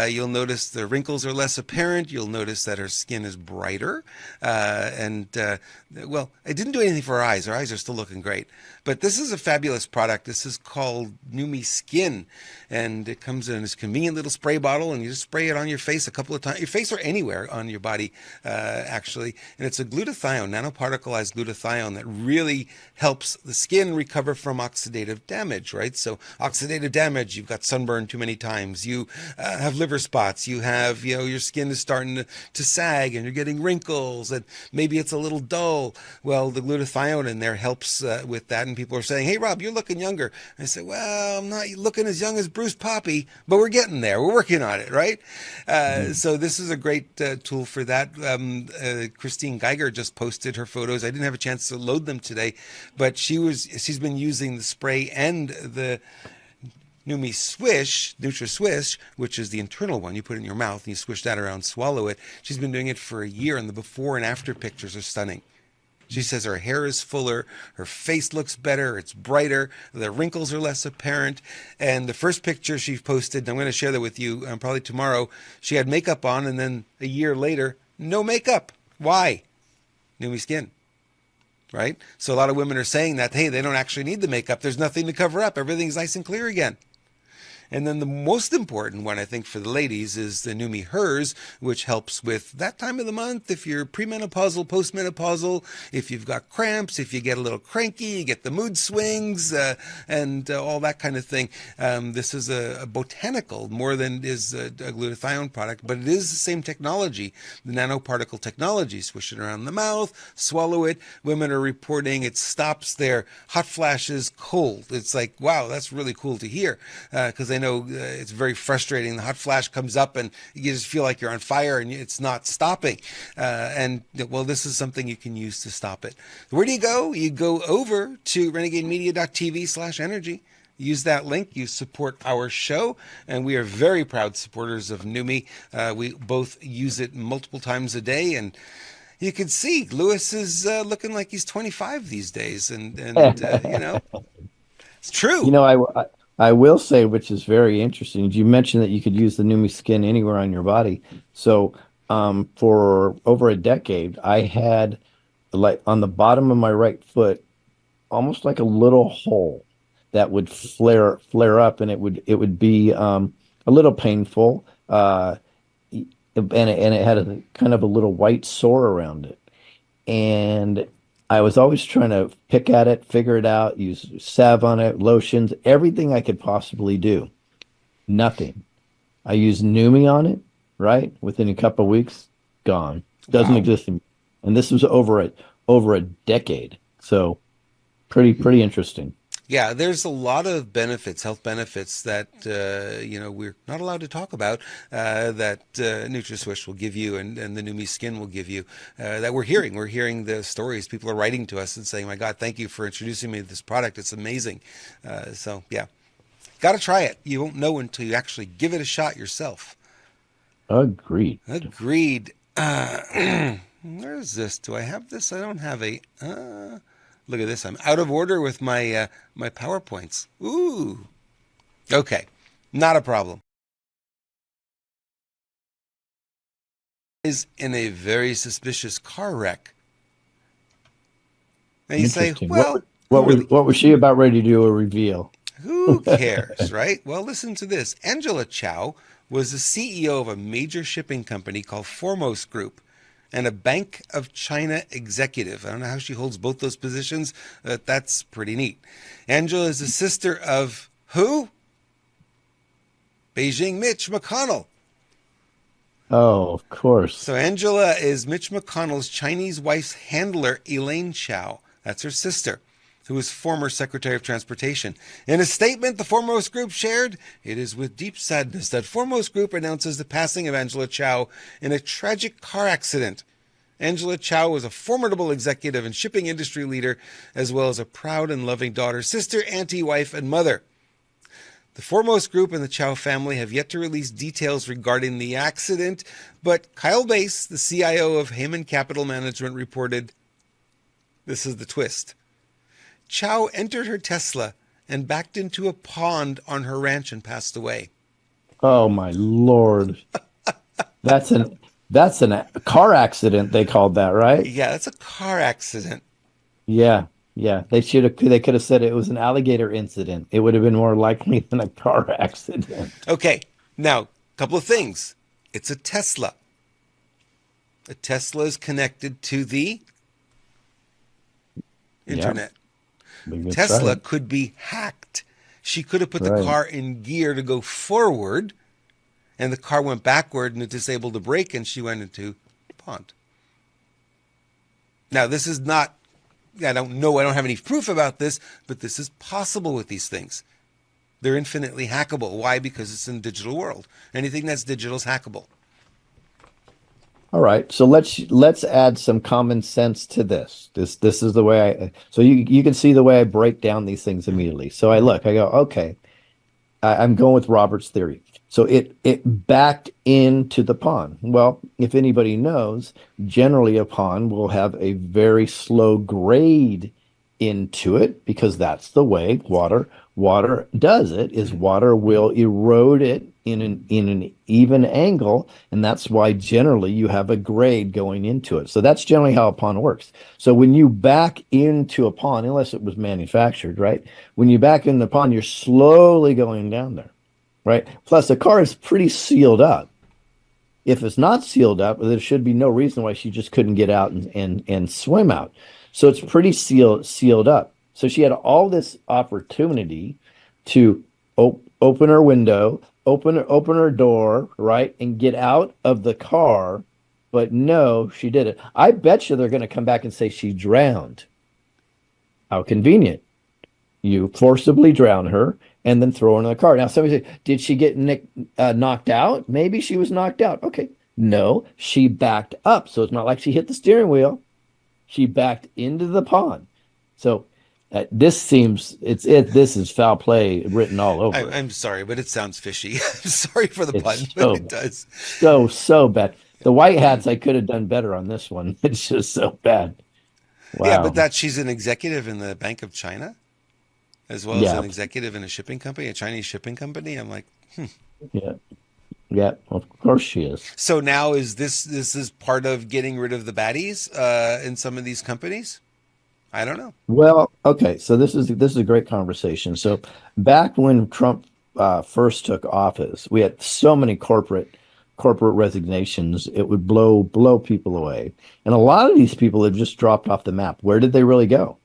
you'll notice the wrinkles are less apparent. You'll notice that her skin is brighter. Well, I didn't do anything for her eyes. Her eyes are still looking great. But this is a fabulous product. This is called Neumi Skin, and it comes in this convenient little spray bottle, and you just spray it on your face a couple of times, your face or anywhere on your body, actually. And it's a glutathione, nanoparticleized glutathione that really helps the skin recover from oxidative damage, right? So oxidative damage, you've got sunburn too many times, you have liver spots, you have, your skin is starting to sag and you're getting wrinkles and maybe it's a little dull. Well, the glutathione in there helps with that. And people are saying, hey, Rob, you're looking younger. I say, well, I'm not looking as young as Bruce Poppy, but we're getting there. We're working on it, right? Mhm. So this is a great tool for that. Christine Geiger just posted her photos. I didn't have a chance to load them today, but she's been using the spray and the Neumi Swish, Nutri-Swish, which is the internal one. You put it in your mouth and you swish that around, swallow it. She's been doing it for a year, and the before and after pictures are stunning. She says her hair is fuller, her face looks better, it's brighter, the wrinkles are less apparent. And the first picture she posted, and I'm going to share that with you probably tomorrow, she had makeup on, and then a year later, no makeup. Why? Neumi Skin. Right? So a lot of women are saying that, hey, they don't actually need the makeup. There's nothing to cover up. Everything's nice and clear again. And then the most important one, I think, for the ladies is the Neumi Hers, which helps with that time of the month. If you're premenopausal, postmenopausal, if you've got cramps, if you get a little cranky, you get the mood swings, and all that kind of thing. This is a botanical more than is a glutathione product, but it is the same technology, the nanoparticle technology. Swish it around the mouth, swallow it. Women are reporting it stops their hot flashes cold. It's like, wow, that's really cool to hear, because I know it's very frustrating. The hot flash comes up and you just feel like you're on fire and it's not stopping. And well, this is something you can use to stop it. Where do you go? You go over to renegademedia.tv/energy. Use that link. You support our show, and we are very proud supporters of Neumi. We both use it multiple times a day, and you can see Lewis is looking like he's 25 these days, and it's You true. know, I will say, which is very interesting. You mentioned that you could use the Numi skin anywhere on your body. So, for over a decade, I had like on the bottom of my right foot, almost like a little hole that would flare up, and it would be a little painful. And it had a kind of a little white sore around it. And I was always trying to pick at it, figure it out, use salve on it, lotions, everything I could possibly do. Nothing. I used Numi on it, right? Within a couple of weeks, gone. Doesn't Wow. exist anymore. And this was over a decade. So pretty interesting. Yeah, there's a lot of benefits, health benefits that we're not allowed to talk about, that NutraSwish will give you, and the Numi Skin will give you, that we're hearing. We're hearing the stories. People are writing to us and saying, "My God, thank you for introducing me to this product. It's amazing." So yeah, got to try it. You won't know until you actually give it a shot yourself. Agreed. Agreed. Where is this? Do I have this? I don't have a. Look at this. I'm out of order with my PowerPoints. Ooh. Okay. Not a problem. Is in a very suspicious car wreck. And you say, Interesting. What well, wa- who what was really what was she about ready to do a reveal? who cares, right? Well, listen to this. Angela Chow was the CEO of a major shipping company called Foremost Group and a Bank of China executive. I don't know how she holds both those positions, but that's pretty neat. Angela is the sister of who? Beijing Mitch McConnell. Oh, of So course. Angela is Mitch McConnell's Chinese wife's handler, Elaine Chao. That's her sister, who was former Secretary of Transportation. In a statement the Foremost Group shared, it is with deep sadness that Foremost Group announces the passing of Angela Chao in a tragic car accident. Angela Chow was a formidable executive and shipping industry leader, as well as a proud and loving daughter, sister, auntie, wife, and mother. The Foremost Group and the Chow family have yet to release details regarding the accident, but Kyle Bass, the CIO of Heyman Capital Management, reported this is the twist. Chow entered her Tesla and backed into a pond on her ranch and passed away. Oh my Lord. That's an that's a car accident they called that, right? Yeah, that's a car accident. Yeah. Yeah. They could have said it was an alligator incident. It would have been more likely than a car accident. Okay, now, a couple of things. It's a Tesla. A Tesla is connected to the Yeah. internet. That's Tesla right. could be hacked. She could have put the Right. car in gear to go forward, and the car went backward and it disabled the brake, and she went into the pond. Now, this is not, I don't know, I don't have any proof about this, but this is possible with these things. They're infinitely hackable. Why? Because it's in the digital world. Anything that's digital is hackable. All right. So let's add some common sense to this. This is the way so you can see the way I break down these things immediately. So I go, okay, I'm going with Robert's theory. So it backed into the pond. Well, if anybody knows, generally a pond will have a very slow grade into it because that's the way water does it, is water will erode it in an even angle, and that's why generally you have a grade going into it. So that's generally how a pond works. So when you back into a pond, unless it was manufactured, right? When you back in the pond, you're slowly going down there. right? Plus, the car is pretty sealed up. If it's not sealed up, there should be no reason why she just couldn't get out and swim out. So it's pretty sealed up. So she had all this opportunity to open her window, open her door, right, and get out of the car. But no, she did it. I bet you they're going to come back and say she drowned. How convenient. You forcibly drown her and then throw her in the car. Now, somebody say, did she get knocked out? Maybe she was knocked out. Okay. No, she backed up. So it's not like she hit the steering wheel. She backed into the pond. So this seems this is foul play written all over it. I'm sorry, but it sounds fishy. I'm sorry for the pun, It's but so it does. so bad. The white hats, I could have done better on this one. It's just so bad. Yeah, but Wow. that she's an executive in the Bank of China, as well as Yeah. an executive in a shipping company, a Chinese shipping company. I'm like, Yeah. Yeah. Of course she is. so now this is part of getting rid of the baddies in some of these companies? I don't know. Well, okay, so this is a great conversation. So back when Trump first took office, we had so many corporate resignations, it would blow people away. And a lot of these people have just dropped off the map. Where did they really go?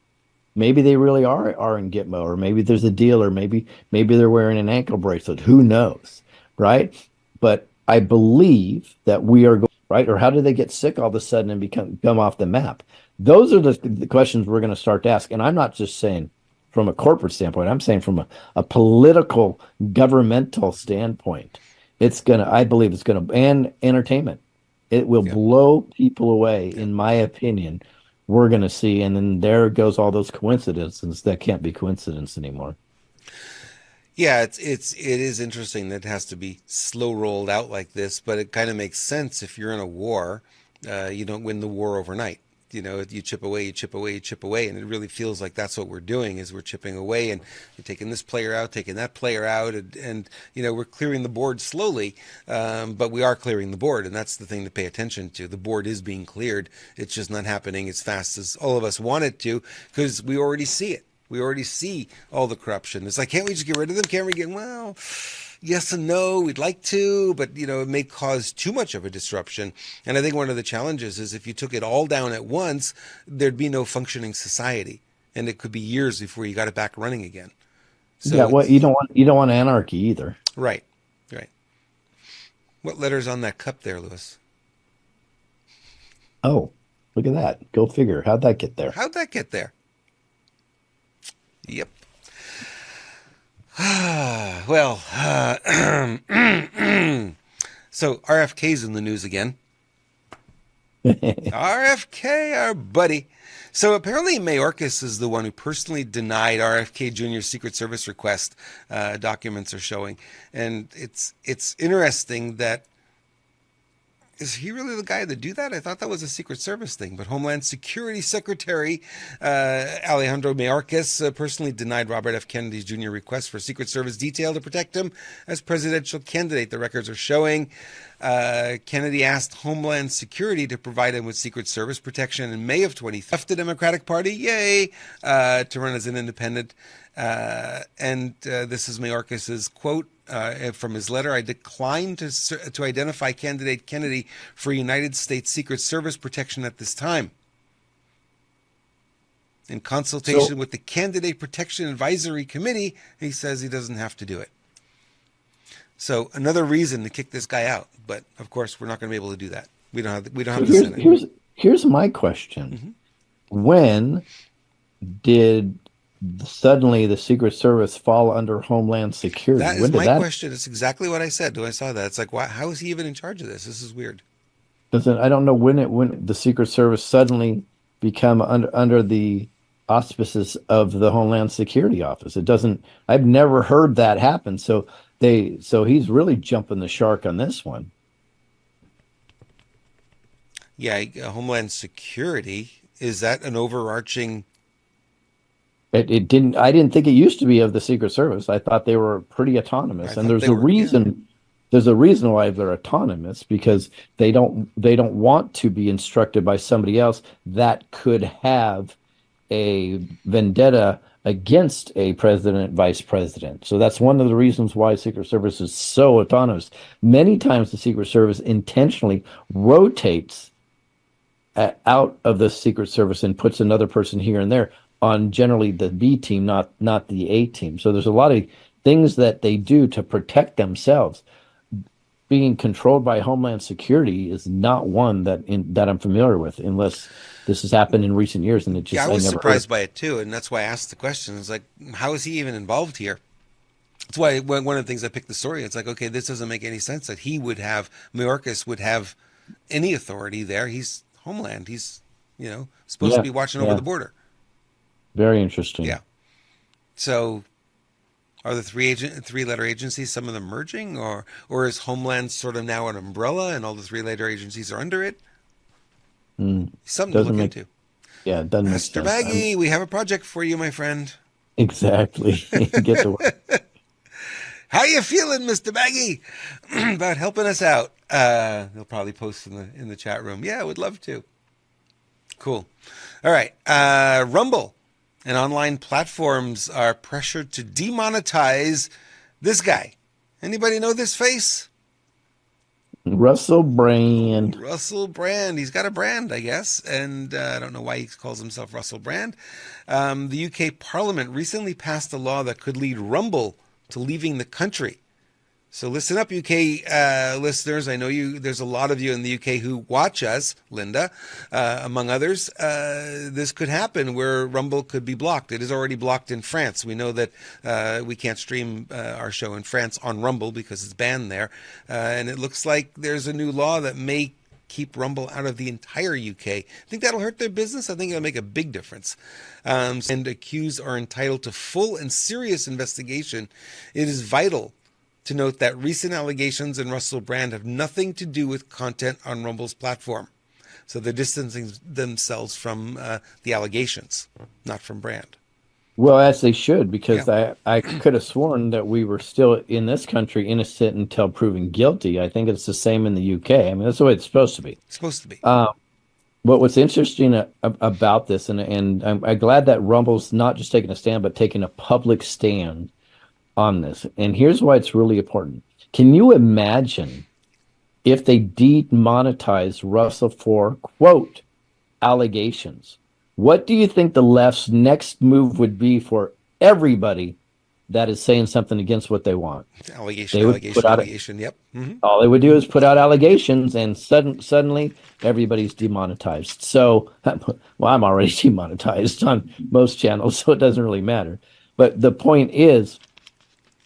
Maybe they really are in Gitmo, or maybe there's a deal, or maybe they're wearing an ankle bracelet. Who knows, right? But I believe that we are going right. Or how did they get sick all of a sudden and come off the map? Those are the questions we're going to start to ask. And I'm not just saying from a corporate standpoint. I'm saying from a political, governmental standpoint. I believe it's gonna, and entertainment. It will Yeah. blow people away, Yeah. in my opinion. We're going to see, and then there goes all those coincidences that can't be coincidence anymore. Yeah, it is interesting that it has to be slow rolled out like this, but it kind of makes sense if you're in a war. You don't win the war overnight. You know, you chip away, you chip away, you chip away, and it really feels like that's what we're doing is we're chipping away and you're taking this player out, taking that player out, and you know we're clearing the board slowly, but we are clearing the board, and that's the thing to pay attention to. The board is being cleared. It's just not happening as fast as all of us want it to because we already see it. We already see all the corruption. It's like, can't we just get rid of them? Can't we get, well, yes and no, we'd like to, but you know, it may cause too much of a disruption. And I think one of the challenges is if you took it all down at once, there'd be no functioning society. And it could be years before you got it back running again. Yeah, So well, it's you don't want anarchy either. right, right. What letter's on that cup there, Lewis? Oh, look at that. Go figure. How'd that get there? How'd that get there? Yep. Well, so RFK's in the news again. RFK, our buddy. So apparently Mayorkas is the one who personally denied RFK Jr.'s Secret Service request. Documents are showing, and it's interesting that is he really the guy to do that? I thought that was a Secret Service thing. But Homeland Security Secretary Alejandro Mayorkas personally denied Robert F. Kennedy's Jr. request for Secret Service detail to protect him as presidential candidate. The records are showing Kennedy asked Homeland Security to provide him with Secret Service protection in May of 2020. Left the Democratic Party, yay, to run as an independent. And this is Mayorkas's quote from his letter. I declined to identify candidate Kennedy for United States Secret Service protection at this time. In consultation with the Candidate Protection Advisory Committee, he says he doesn't have to do it. So another reason to kick this guy out, but of course we're not going to be able to do that. We don't So have the Senate. here's my question. When did suddenly the Secret Service fall under Homeland Security? That is When did my that? question. It's exactly what I said when I saw that. It's like, why, how is he even in charge of this? This is weird. Doesn't I don't know when the Secret Service suddenly become under the auspices of the Homeland Security Office. It doesn't. I've never heard that happen. So he's really jumping the shark on this one. Yeah, Homeland Security, is that an overarching? It didn't. I didn't think it used to be of the Secret Service. I thought they were pretty I autonomous, and thought they were. Yeah. There's a reason why they're autonomous because they don't want to be instructed by somebody else that could have a vendetta against a president, vice president. So that's one of the reasons why Secret Service is so autonomous. Many times the Secret Service intentionally rotates out of the Secret Service and puts another person here and there on generally the B team, not the A team. So there's a lot of things that they do to protect themselves. Being controlled by Homeland Security is not one that I'm familiar with, unless this has happened in recent years, and Yeah, I I was never heard of surprised by it too, and that's why I asked the question. It's like, how is he even involved here? That's why one of the things I picked the story. It's like, okay, this doesn't make any sense that he would have Mayorkas would have any authority there. He's Homeland. He's supposed to Yeah, be watching over yeah, the border. very interesting. Yeah. So are the three letter agencies, some of them merging, or is Homeland sort of now an umbrella and all the three letter agencies are under it? Mm. Something to Doesn't look make into. Yeah, it doesn't make Master sense. Baggy, we have a project for you, my friend. Exactly. Get to work. How you feeling, Mr. Baggy, about helping us out? He'll probably post in the chat room. Yeah, I would love to. Cool. All right. Rumble and online platforms are pressured to demonetize this guy. Anybody know this face? Russell Brand. Russell Brand. He's got a brand, I guess, and I don't know why he calls himself Russell Brand. The UK Parliament recently passed a law that could lead Rumble to leaving the country. So listen up, UK listeners. I know there's a lot of you in the UK who watch us, Linda, among others. This could happen where Rumble could be blocked. It is already blocked in France. We know that we can't stream our show in France on Rumble because it's banned there. And it looks like there's a new law that may keep Rumble out of the entire UK. I think that'll hurt their business. I think it'll make a big difference. And accused are entitled to full and serious investigation. It is vital to note that recent allegations in Russell Brand have nothing to do with content on Rumble's platform. So they're distancing themselves from the allegations, not from Brand. Well, as they should, because Yeah, I could have sworn that we were still in this country innocent until proven guilty. I think it's the same in the UK. I mean, that's the way it's supposed to be. it's supposed to be. But what's interesting about this, and I'm glad that Rumble's not just taking a stand, but taking a public stand on this. And here's why it's really important. Can you imagine if they demonetized Russell for, quote, allegations? What do you think the left's next move would be for everybody that is saying something against what they want? Allegation, They would put allegation, out allegation. Yep. Mm-hmm. all they would do is put out allegations, and suddenly everybody's demonetized. So, well, I'm already demonetized on most channels, so it doesn't really matter. But the point is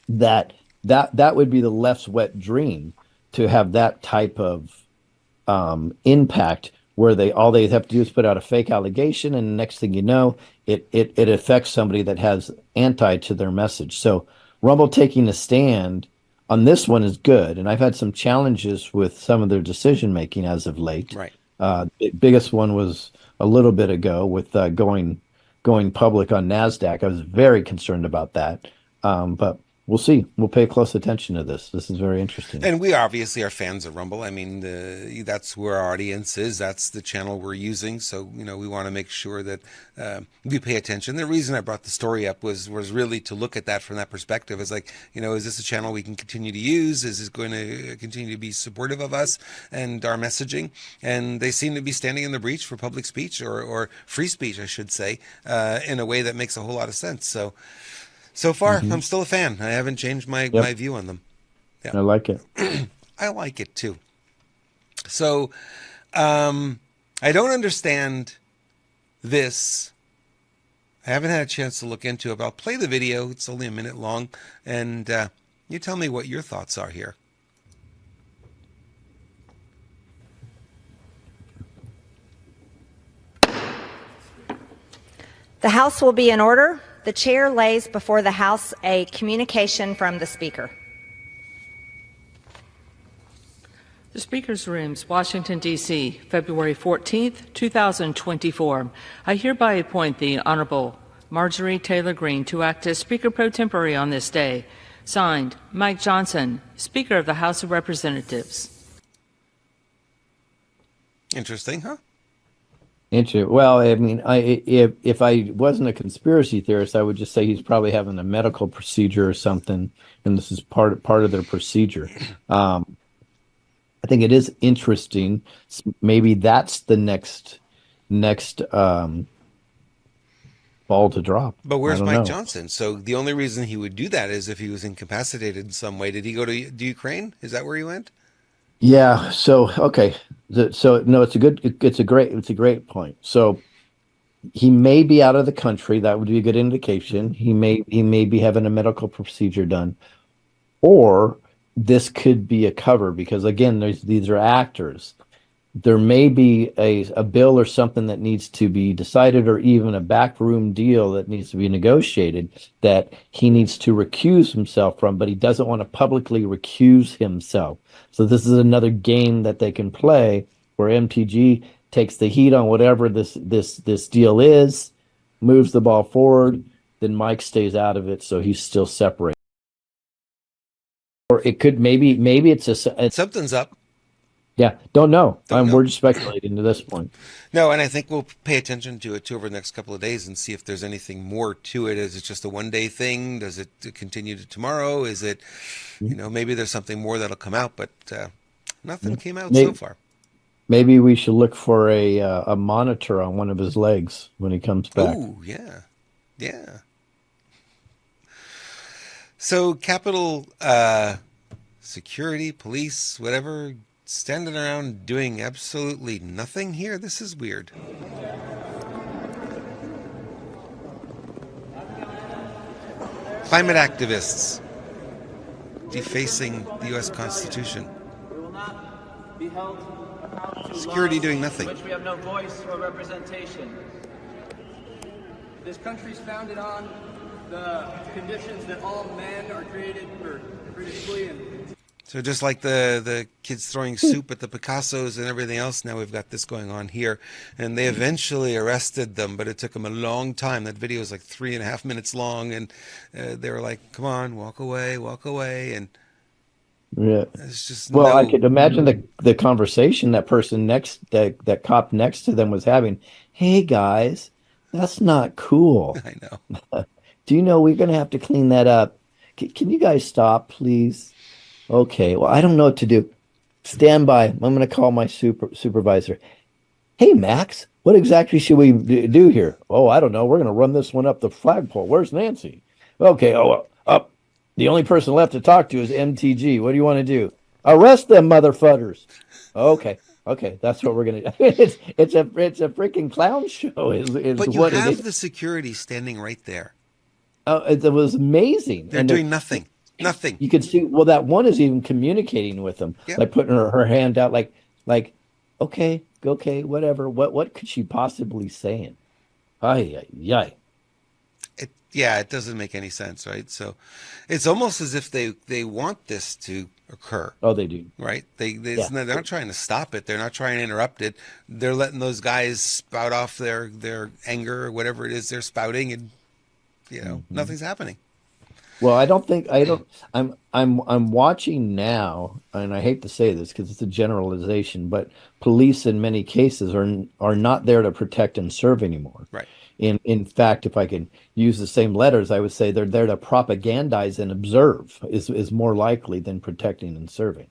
that would be the left's wet dream, to have that type of impact, where they have to do is put out a fake allegation, and the next thing you know, it affects somebody that has anti to their message. So Rumble taking a stand on this one is good, and I've had some challenges with some of their decision making as of late. Right. The biggest one was a little bit ago with going public on NASDAQ. I was very concerned about that, but we'll see. We'll pay close attention to this. This is very interesting. And we obviously are fans of Rumble. I mean, that's where our audience is. That's the channel we're using. So, we want to make sure that we pay attention. The reason I brought the story up was really to look at that from that perspective. It's like, is this a channel we can continue to use? Is this going to continue to be supportive of us and our messaging? And they seem to be standing in the breach for public speech or free speech, I should say, in a way that makes a whole lot of sense. So far, Hmm. I'm still a fan. I haven't changed my Yep, view on them. Yeah, I like it. I like it too. So, I don't understand this. I haven't had a chance to look into it, but I'll play the video. It's only a minute long. And you tell me what your thoughts are here. The House will be in order. The chair lays before the House a communication from the Speaker. The Speaker's Rooms, Washington, D.C., February 14th, 2024. I hereby appoint the Honorable Marjorie Taylor Greene to act as Speaker pro tempore on this day. Signed, Mike Johnson, Speaker of the House of Representatives. Interesting, huh? Interesting. Well, I mean, if I wasn't a conspiracy theorist, I would just say he's probably having a medical procedure or something, and this is part of their procedure. Um, I think it is interesting. Maybe that's the next ball to drop. But I where's don't Mike know. Johnson? So the only reason he would do that is if he was incapacitated in some way. Did he go to Ukraine? Is that where he went? Yeah. So okay. So no, it's a great point. So he may be out of the country. That would be a good indication. He may be having a medical procedure done, or this could be a cover because again, these are actors. There may be a bill or something that needs to be decided, or even a backroom deal that needs to be negotiated that he needs to recuse himself from, but he doesn't want to publicly recuse himself. So this is another game that they can play where MTG takes the heat on whatever this deal is, moves the ball forward, then Mike stays out of it, so he's still separate. Or it could maybe it's Something's up. yeah, don't know. Don't know. We're just speculating to this point. No, and I think we'll pay attention to it too over the next couple of days and see if there's anything more to it. Is it just a 1 day thing? Does it continue to tomorrow? Is it, maybe there's something more that'll come out, but nothing came out so Maybe, far. maybe we should look for a monitor on one of his legs when he comes back. Oh, yeah. Yeah. So Capitol security, police, whatever, standing around doing absolutely nothing here. This is weird. Climate activists defacing the U.S. Constitution. We will not be held accountable to Security laws doing in nothing. which we have no voice or representation. This country is founded on the conditions that all men are created equally in. So just like the kids throwing soup at the Picassos and everything else, now we've got this going on here. And they eventually arrested them, but it took them a long time. That video is like 3.5 minutes long, and they were like, "Come on, walk away," and Yeah. there's just Well, I no. could imagine the conversation that cop next to them was having. Hey guys, that's not cool. I know. Do you know we're gonna have to clean that up? Can you guys stop, please? Okay. Well, I don't know what to do. Stand by. I'm gonna call my supervisor. Hey, Max, what exactly should we do here? Oh, I don't know. We're going to run this one up the flagpole. Where's Nancy? Okay. Oh, up. The only person left to talk to is MTG. What do you want to do? Arrest them, motherfuckers. Okay. Okay. That's what we're going to do. It's a freaking clown show is But you what it have is. the security standing right there. It was amazing. They're And doing nothing. Nothing. you could see, well, that one is even communicating with them, Yeah. like putting her hand out, like, okay, whatever. What could she possibly saying? Ay, ay, ay. It doesn't make any sense, right? So it's almost as if they want this to occur, Oh, they do. right? Yeah. They're not trying to stop it. They're not trying to interrupt it. They're letting those guys spout off their anger or whatever it is they're spouting, and nothing's happening. Well, I'm watching now, and I hate to say this because it's a generalization, but police in many cases are not there to protect and serve anymore. Right. In fact, if I can use the same letters, I would say they're there to propagandize and observe is more likely than protecting and serving.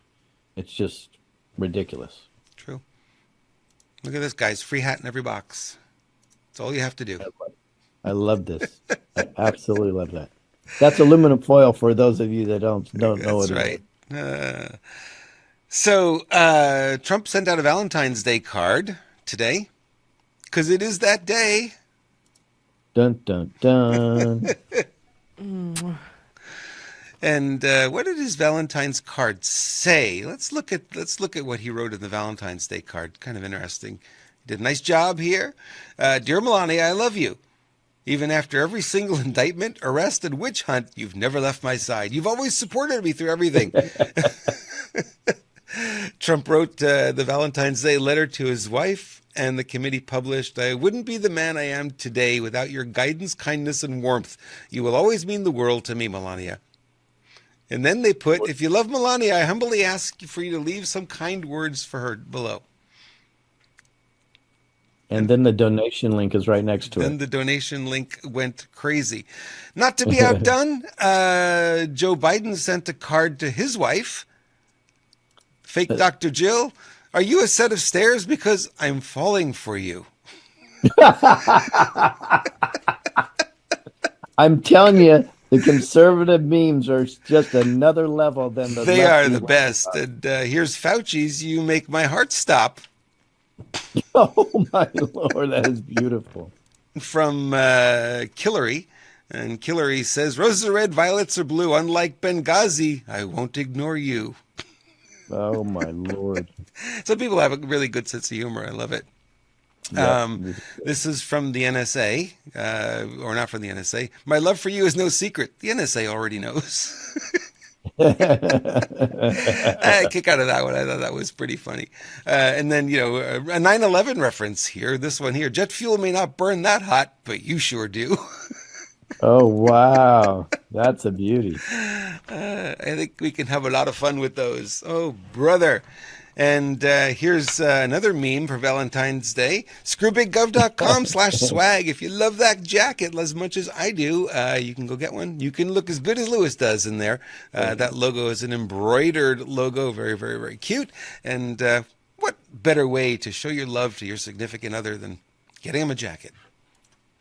It's just ridiculous. True. Look at this, guys. Free hat in every box. That's all you have to do. I love this. I absolutely love that. That's aluminum foil for those of you that don't know That's what it right. is. So Trump sent out a Valentine's Day card today because it is that day. Dun dun dun. And what did his Valentine's card say? Let's look at what he wrote in the Valentine's Day card. Kind of interesting. He did a nice job here. Dear Melania, I love you. Even after every single indictment, arrest, and witch hunt, you've never left my side. You've always supported me through everything. Trump wrote the Valentine's Day letter to his wife, and the committee published, I wouldn't be the man I am today without your guidance, kindness, and warmth. You will always mean the world to me, Melania. And then they put, if you love Melania, I humbly ask for you to leave some kind words for her below. And then the donation link is right next to Then it. the donation link went crazy. Not to be outdone, Joe Biden sent a card to his wife, fake Dr. Jill. Are you a set of stairs? Because I'm falling for you. I'm telling you, the conservative memes are just another level than the They are lefty the whack. best. And here's Fauci's You Make My Heart Stop Oh my Lord, that is beautiful. from Killary. And Killary says, roses are red, violets are blue. Unlike Benghazi, I won't ignore you. Oh my Lord. Some people have a really good sense of humor. I love it. Yep. This is from the NSA, or not from the NSA. My love for you is no secret. The NSA already knows. A kick out of that one. I thought that was pretty funny. And then, a 9/11 reference here. This one here. Jet fuel may not burn that hot, but you sure do. Oh wow. That's a beauty. I think we can have a lot of fun with those. Oh, brother. And here's another meme for Valentine's Day. Screwbiggov.com/swag. If you love that jacket as much as I do, you can go get one. You can look as good as Lewis does in there. That logo is an embroidered logo. Very, very, very cute. And what better way to show your love to your significant other than getting him a jacket?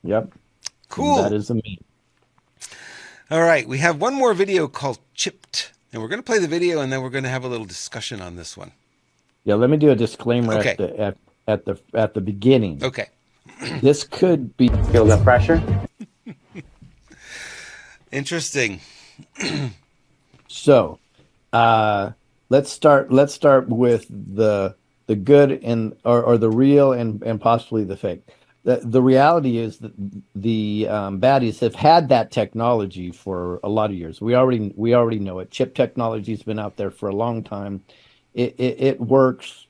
Yep. Cool. That is a meme. All right. We have one more video called Chipped. And we're going to play the video, and then we're going to have a little discussion on this one. Yeah, let me do a disclaimer Okay. at the beginning. Okay. This could be Feel the pressure? Interesting. so. Let's start with the good and or the real and possibly the fake. The reality is that the baddies have had that technology for a lot of years. We already know it. Chip technology has been out there for a long time. It works.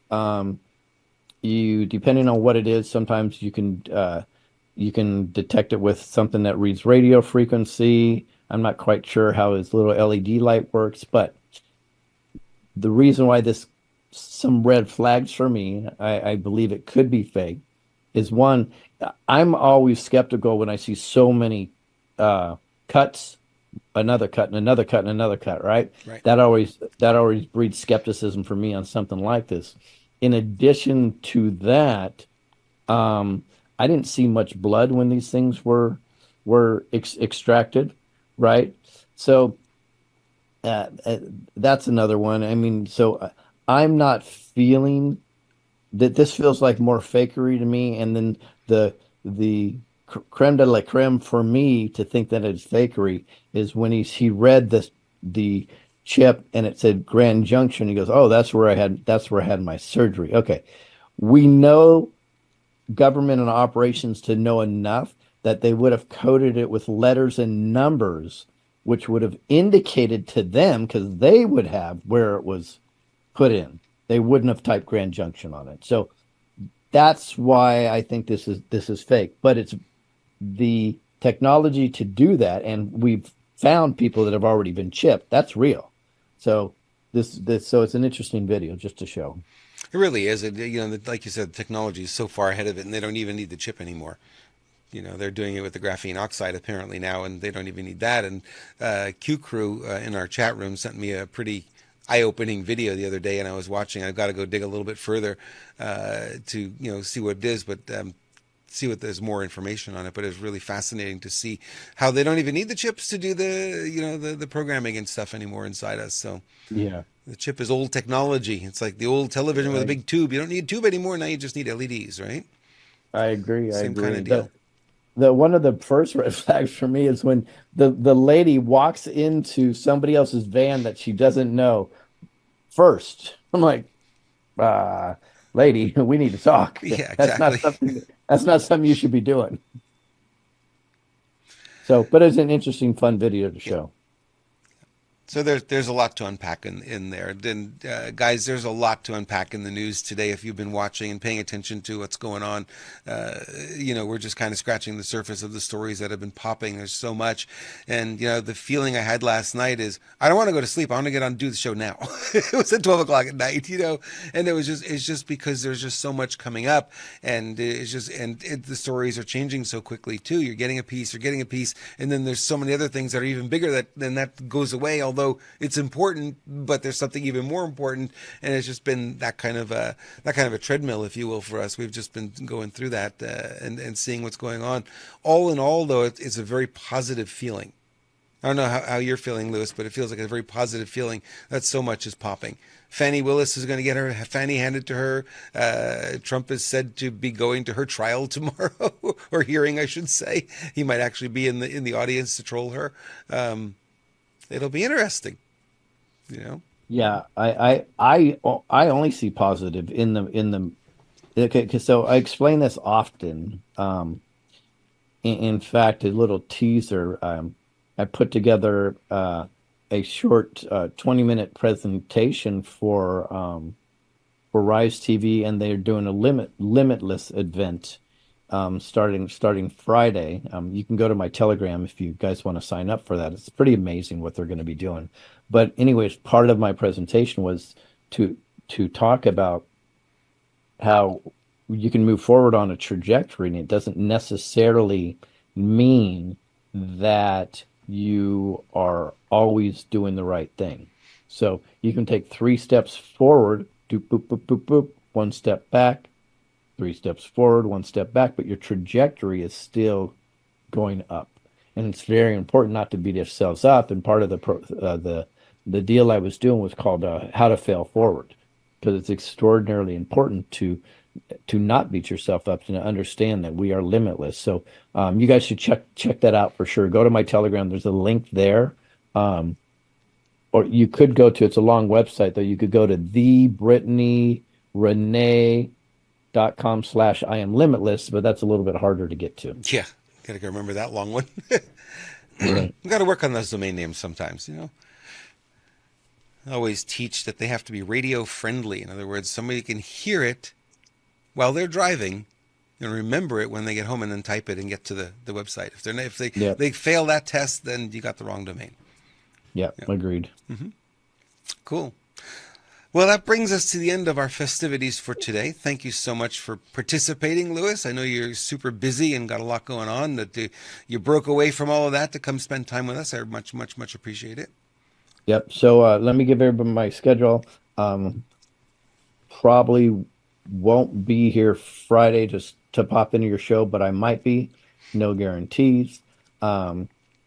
You depending on what it is, sometimes you can detect it with something that reads radio frequency. I'm not quite sure how his little LED light works, but the reason why this some red flags for me, I believe it could be fake, is one, I'm always skeptical when I see so many cuts, another cut and another cut and another cut, right? Right. That always breeds skepticism for me on something like this. In addition to that, I didn't see much blood when these things were extracted, right? So that's another one. I mean, so I'm not feeling that this feels like more fakery to me. And then the creme de la creme for me to think that it's fakery is when he read the chip and it said Grand Junction. He goes, "Oh, that's where I had my surgery." Okay, we know government and operations to know enough that they would have coded it with letters and numbers, which would have indicated to them, because they would have where it was put in. They wouldn't have typed Grand Junction on it. So that's why I think this is fake. But it's the technology to do that, and we've found people that have already been chipped. That's real. So so it's an interesting video just to show. It really is. Like you said, the technology is so far ahead of it, and they don't even need the chip anymore. They're doing it with the graphene oxide apparently now, and they don't even need that. And Q Crew in our chat room sent me a pretty eye-opening video the other day, and I was watching. I've got to go dig a little bit further to see what it is, but see what there's more information on it. But it's really fascinating to see how they don't even need the chips to do the programming and stuff anymore inside us. So Yeah. the chip is old technology. It's like the old television with a big tube. You don't need a tube anymore. Now you just need LEDs, right? I agree. Same kind of deal. The one of the first red flags for me is when the lady walks into somebody else's van that she doesn't know first. I'm like, lady, we need to talk. Yeah, exactly. That's not something you should be doing. So, but it's an interesting, fun video to show. So there's a lot to unpack in there. Then, guys, there's a lot to unpack in the news today. If you've been watching and paying attention to what's going on, we're just kind of scratching the surface of the stories that have been popping. There's so much, and the feeling I had last night is I don't want to go to sleep. I want to get on and do the show now. It was at 12 o'clock at night, and it's just because there's just so much coming up, and the stories are changing so quickly too. You're getting a piece, and then there's so many other things that are even bigger that goes away. Although it's important, but there's something even more important, and it's just been that kind of a treadmill, if you will, for us. We've just been going through that and seeing what's going on. All in all, though, it's a very positive feeling. I don't know how you're feeling, Lewis, but it feels like a very positive feeling that so much is popping. Fannie Willis is going to get her Fannie handed to her. Trump is said to be going to her trial tomorrow, or hearing, I should say. He might actually be in the audience to troll her. It'll be interesting. Yeah, I only see positive in the. Okay, so I explain this often. In fact, a little teaser. I put together a short 20-minute presentation for Rise TV, and they're doing a limitless event starting Friday. You can go to my Telegram if you guys want to sign up for that. It's pretty amazing what they're going to be doing. But anyways, part of my presentation was to talk about how you can move forward on a trajectory, and it doesn't necessarily mean that you are always doing the right thing. So you can take 3 steps forward, do boop, boop, boop, boop, 1 step back, 3 steps forward, 1 step back, but your trajectory is still going up. And it's very important not to beat yourselves up. And part of the deal I was doing was called How to Fail Forward, because it's extraordinarily important to not beat yourself up, and to understand that we are limitless. So you guys should check that out for sure. Go to my Telegram. There's a link there. Or you could go to, it's a long website though. You could go to thebrittanyrene.com/I am limitless, but that's a little bit harder to get to. Yeah, gotta remember that long one. Right. We gotta work on those domain names sometimes. I always teach that they have to be radio friendly. In other words, somebody can hear it while they're driving and remember it when they get home, and then type it and get to the website. If they fail that test, then you got the wrong domain. Yeah, agreed. Mm-hmm. Cool. Well, that brings us to the end of our festivities for today. Thank you so much for participating, Lewis. I know you're super busy and got a lot going on. That you broke away from all of that to come spend time with us. I much, much, much appreciate it. Yep. So let me give everybody my schedule. Probably won't be here Friday just to pop into your show, but I might be. No guarantees.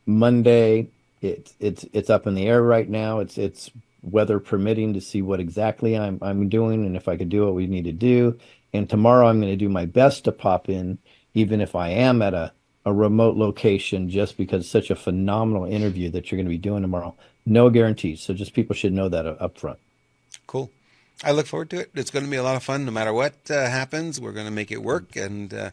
Monday, it's up in the air right now. It's weather permitting, to see what exactly I'm doing and if I could do what we need to do. And tomorrow I'm going to do my best to pop in, even if I am at a remote location, just because it's such a phenomenal interview that you're going to be doing tomorrow. No guarantees. So just people should know that up front. Cool. I look forward to it. It's going to be a lot of fun no matter what happens. We're going to make it work. And,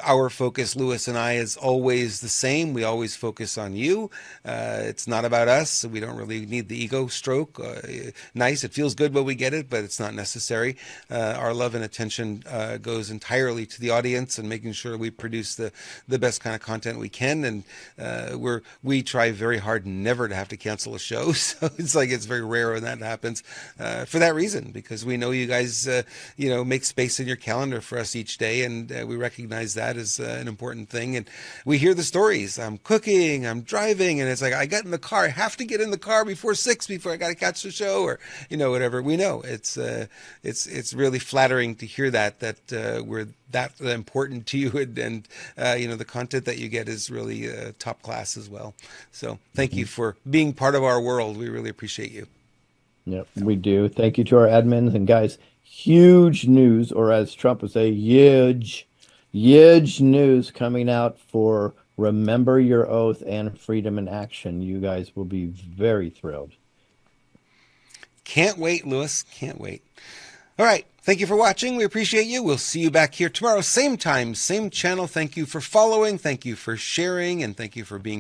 our focus, Lewis and I, is always the same. We always focus on you. It's not about us. We don't really need the ego stroke. Nice. It feels good when we get it, but it's not necessary. Our love and attention goes entirely to the audience and making sure we produce the best kind of content we can. And we try very hard never to have to cancel a show. So it's very rare when that happens. For that reason, because we know you guys, make space in your calendar for us each day, and we recognize that as an important thing. And we hear the stories. I'm cooking, I'm driving, and it's like I got in the car. I have to get in the car before 6 before I got to catch the show, or whatever. We know it's really flattering to hear that we're that important to you, and the content that you get is really top class as well. So thank you for being part of our world. We really appreciate you. Yep, we do. Thank you to our admins and guys. Huge news, or as Trump would say, huge news coming out for Remember Your Oath and Freedom in Action. You guys will be very thrilled. Can't wait, Lewis. Can't wait. All right. Thank you for watching. We appreciate you. We'll see you back here tomorrow, same time, same channel. Thank you for following. Thank you for sharing. And thank you for being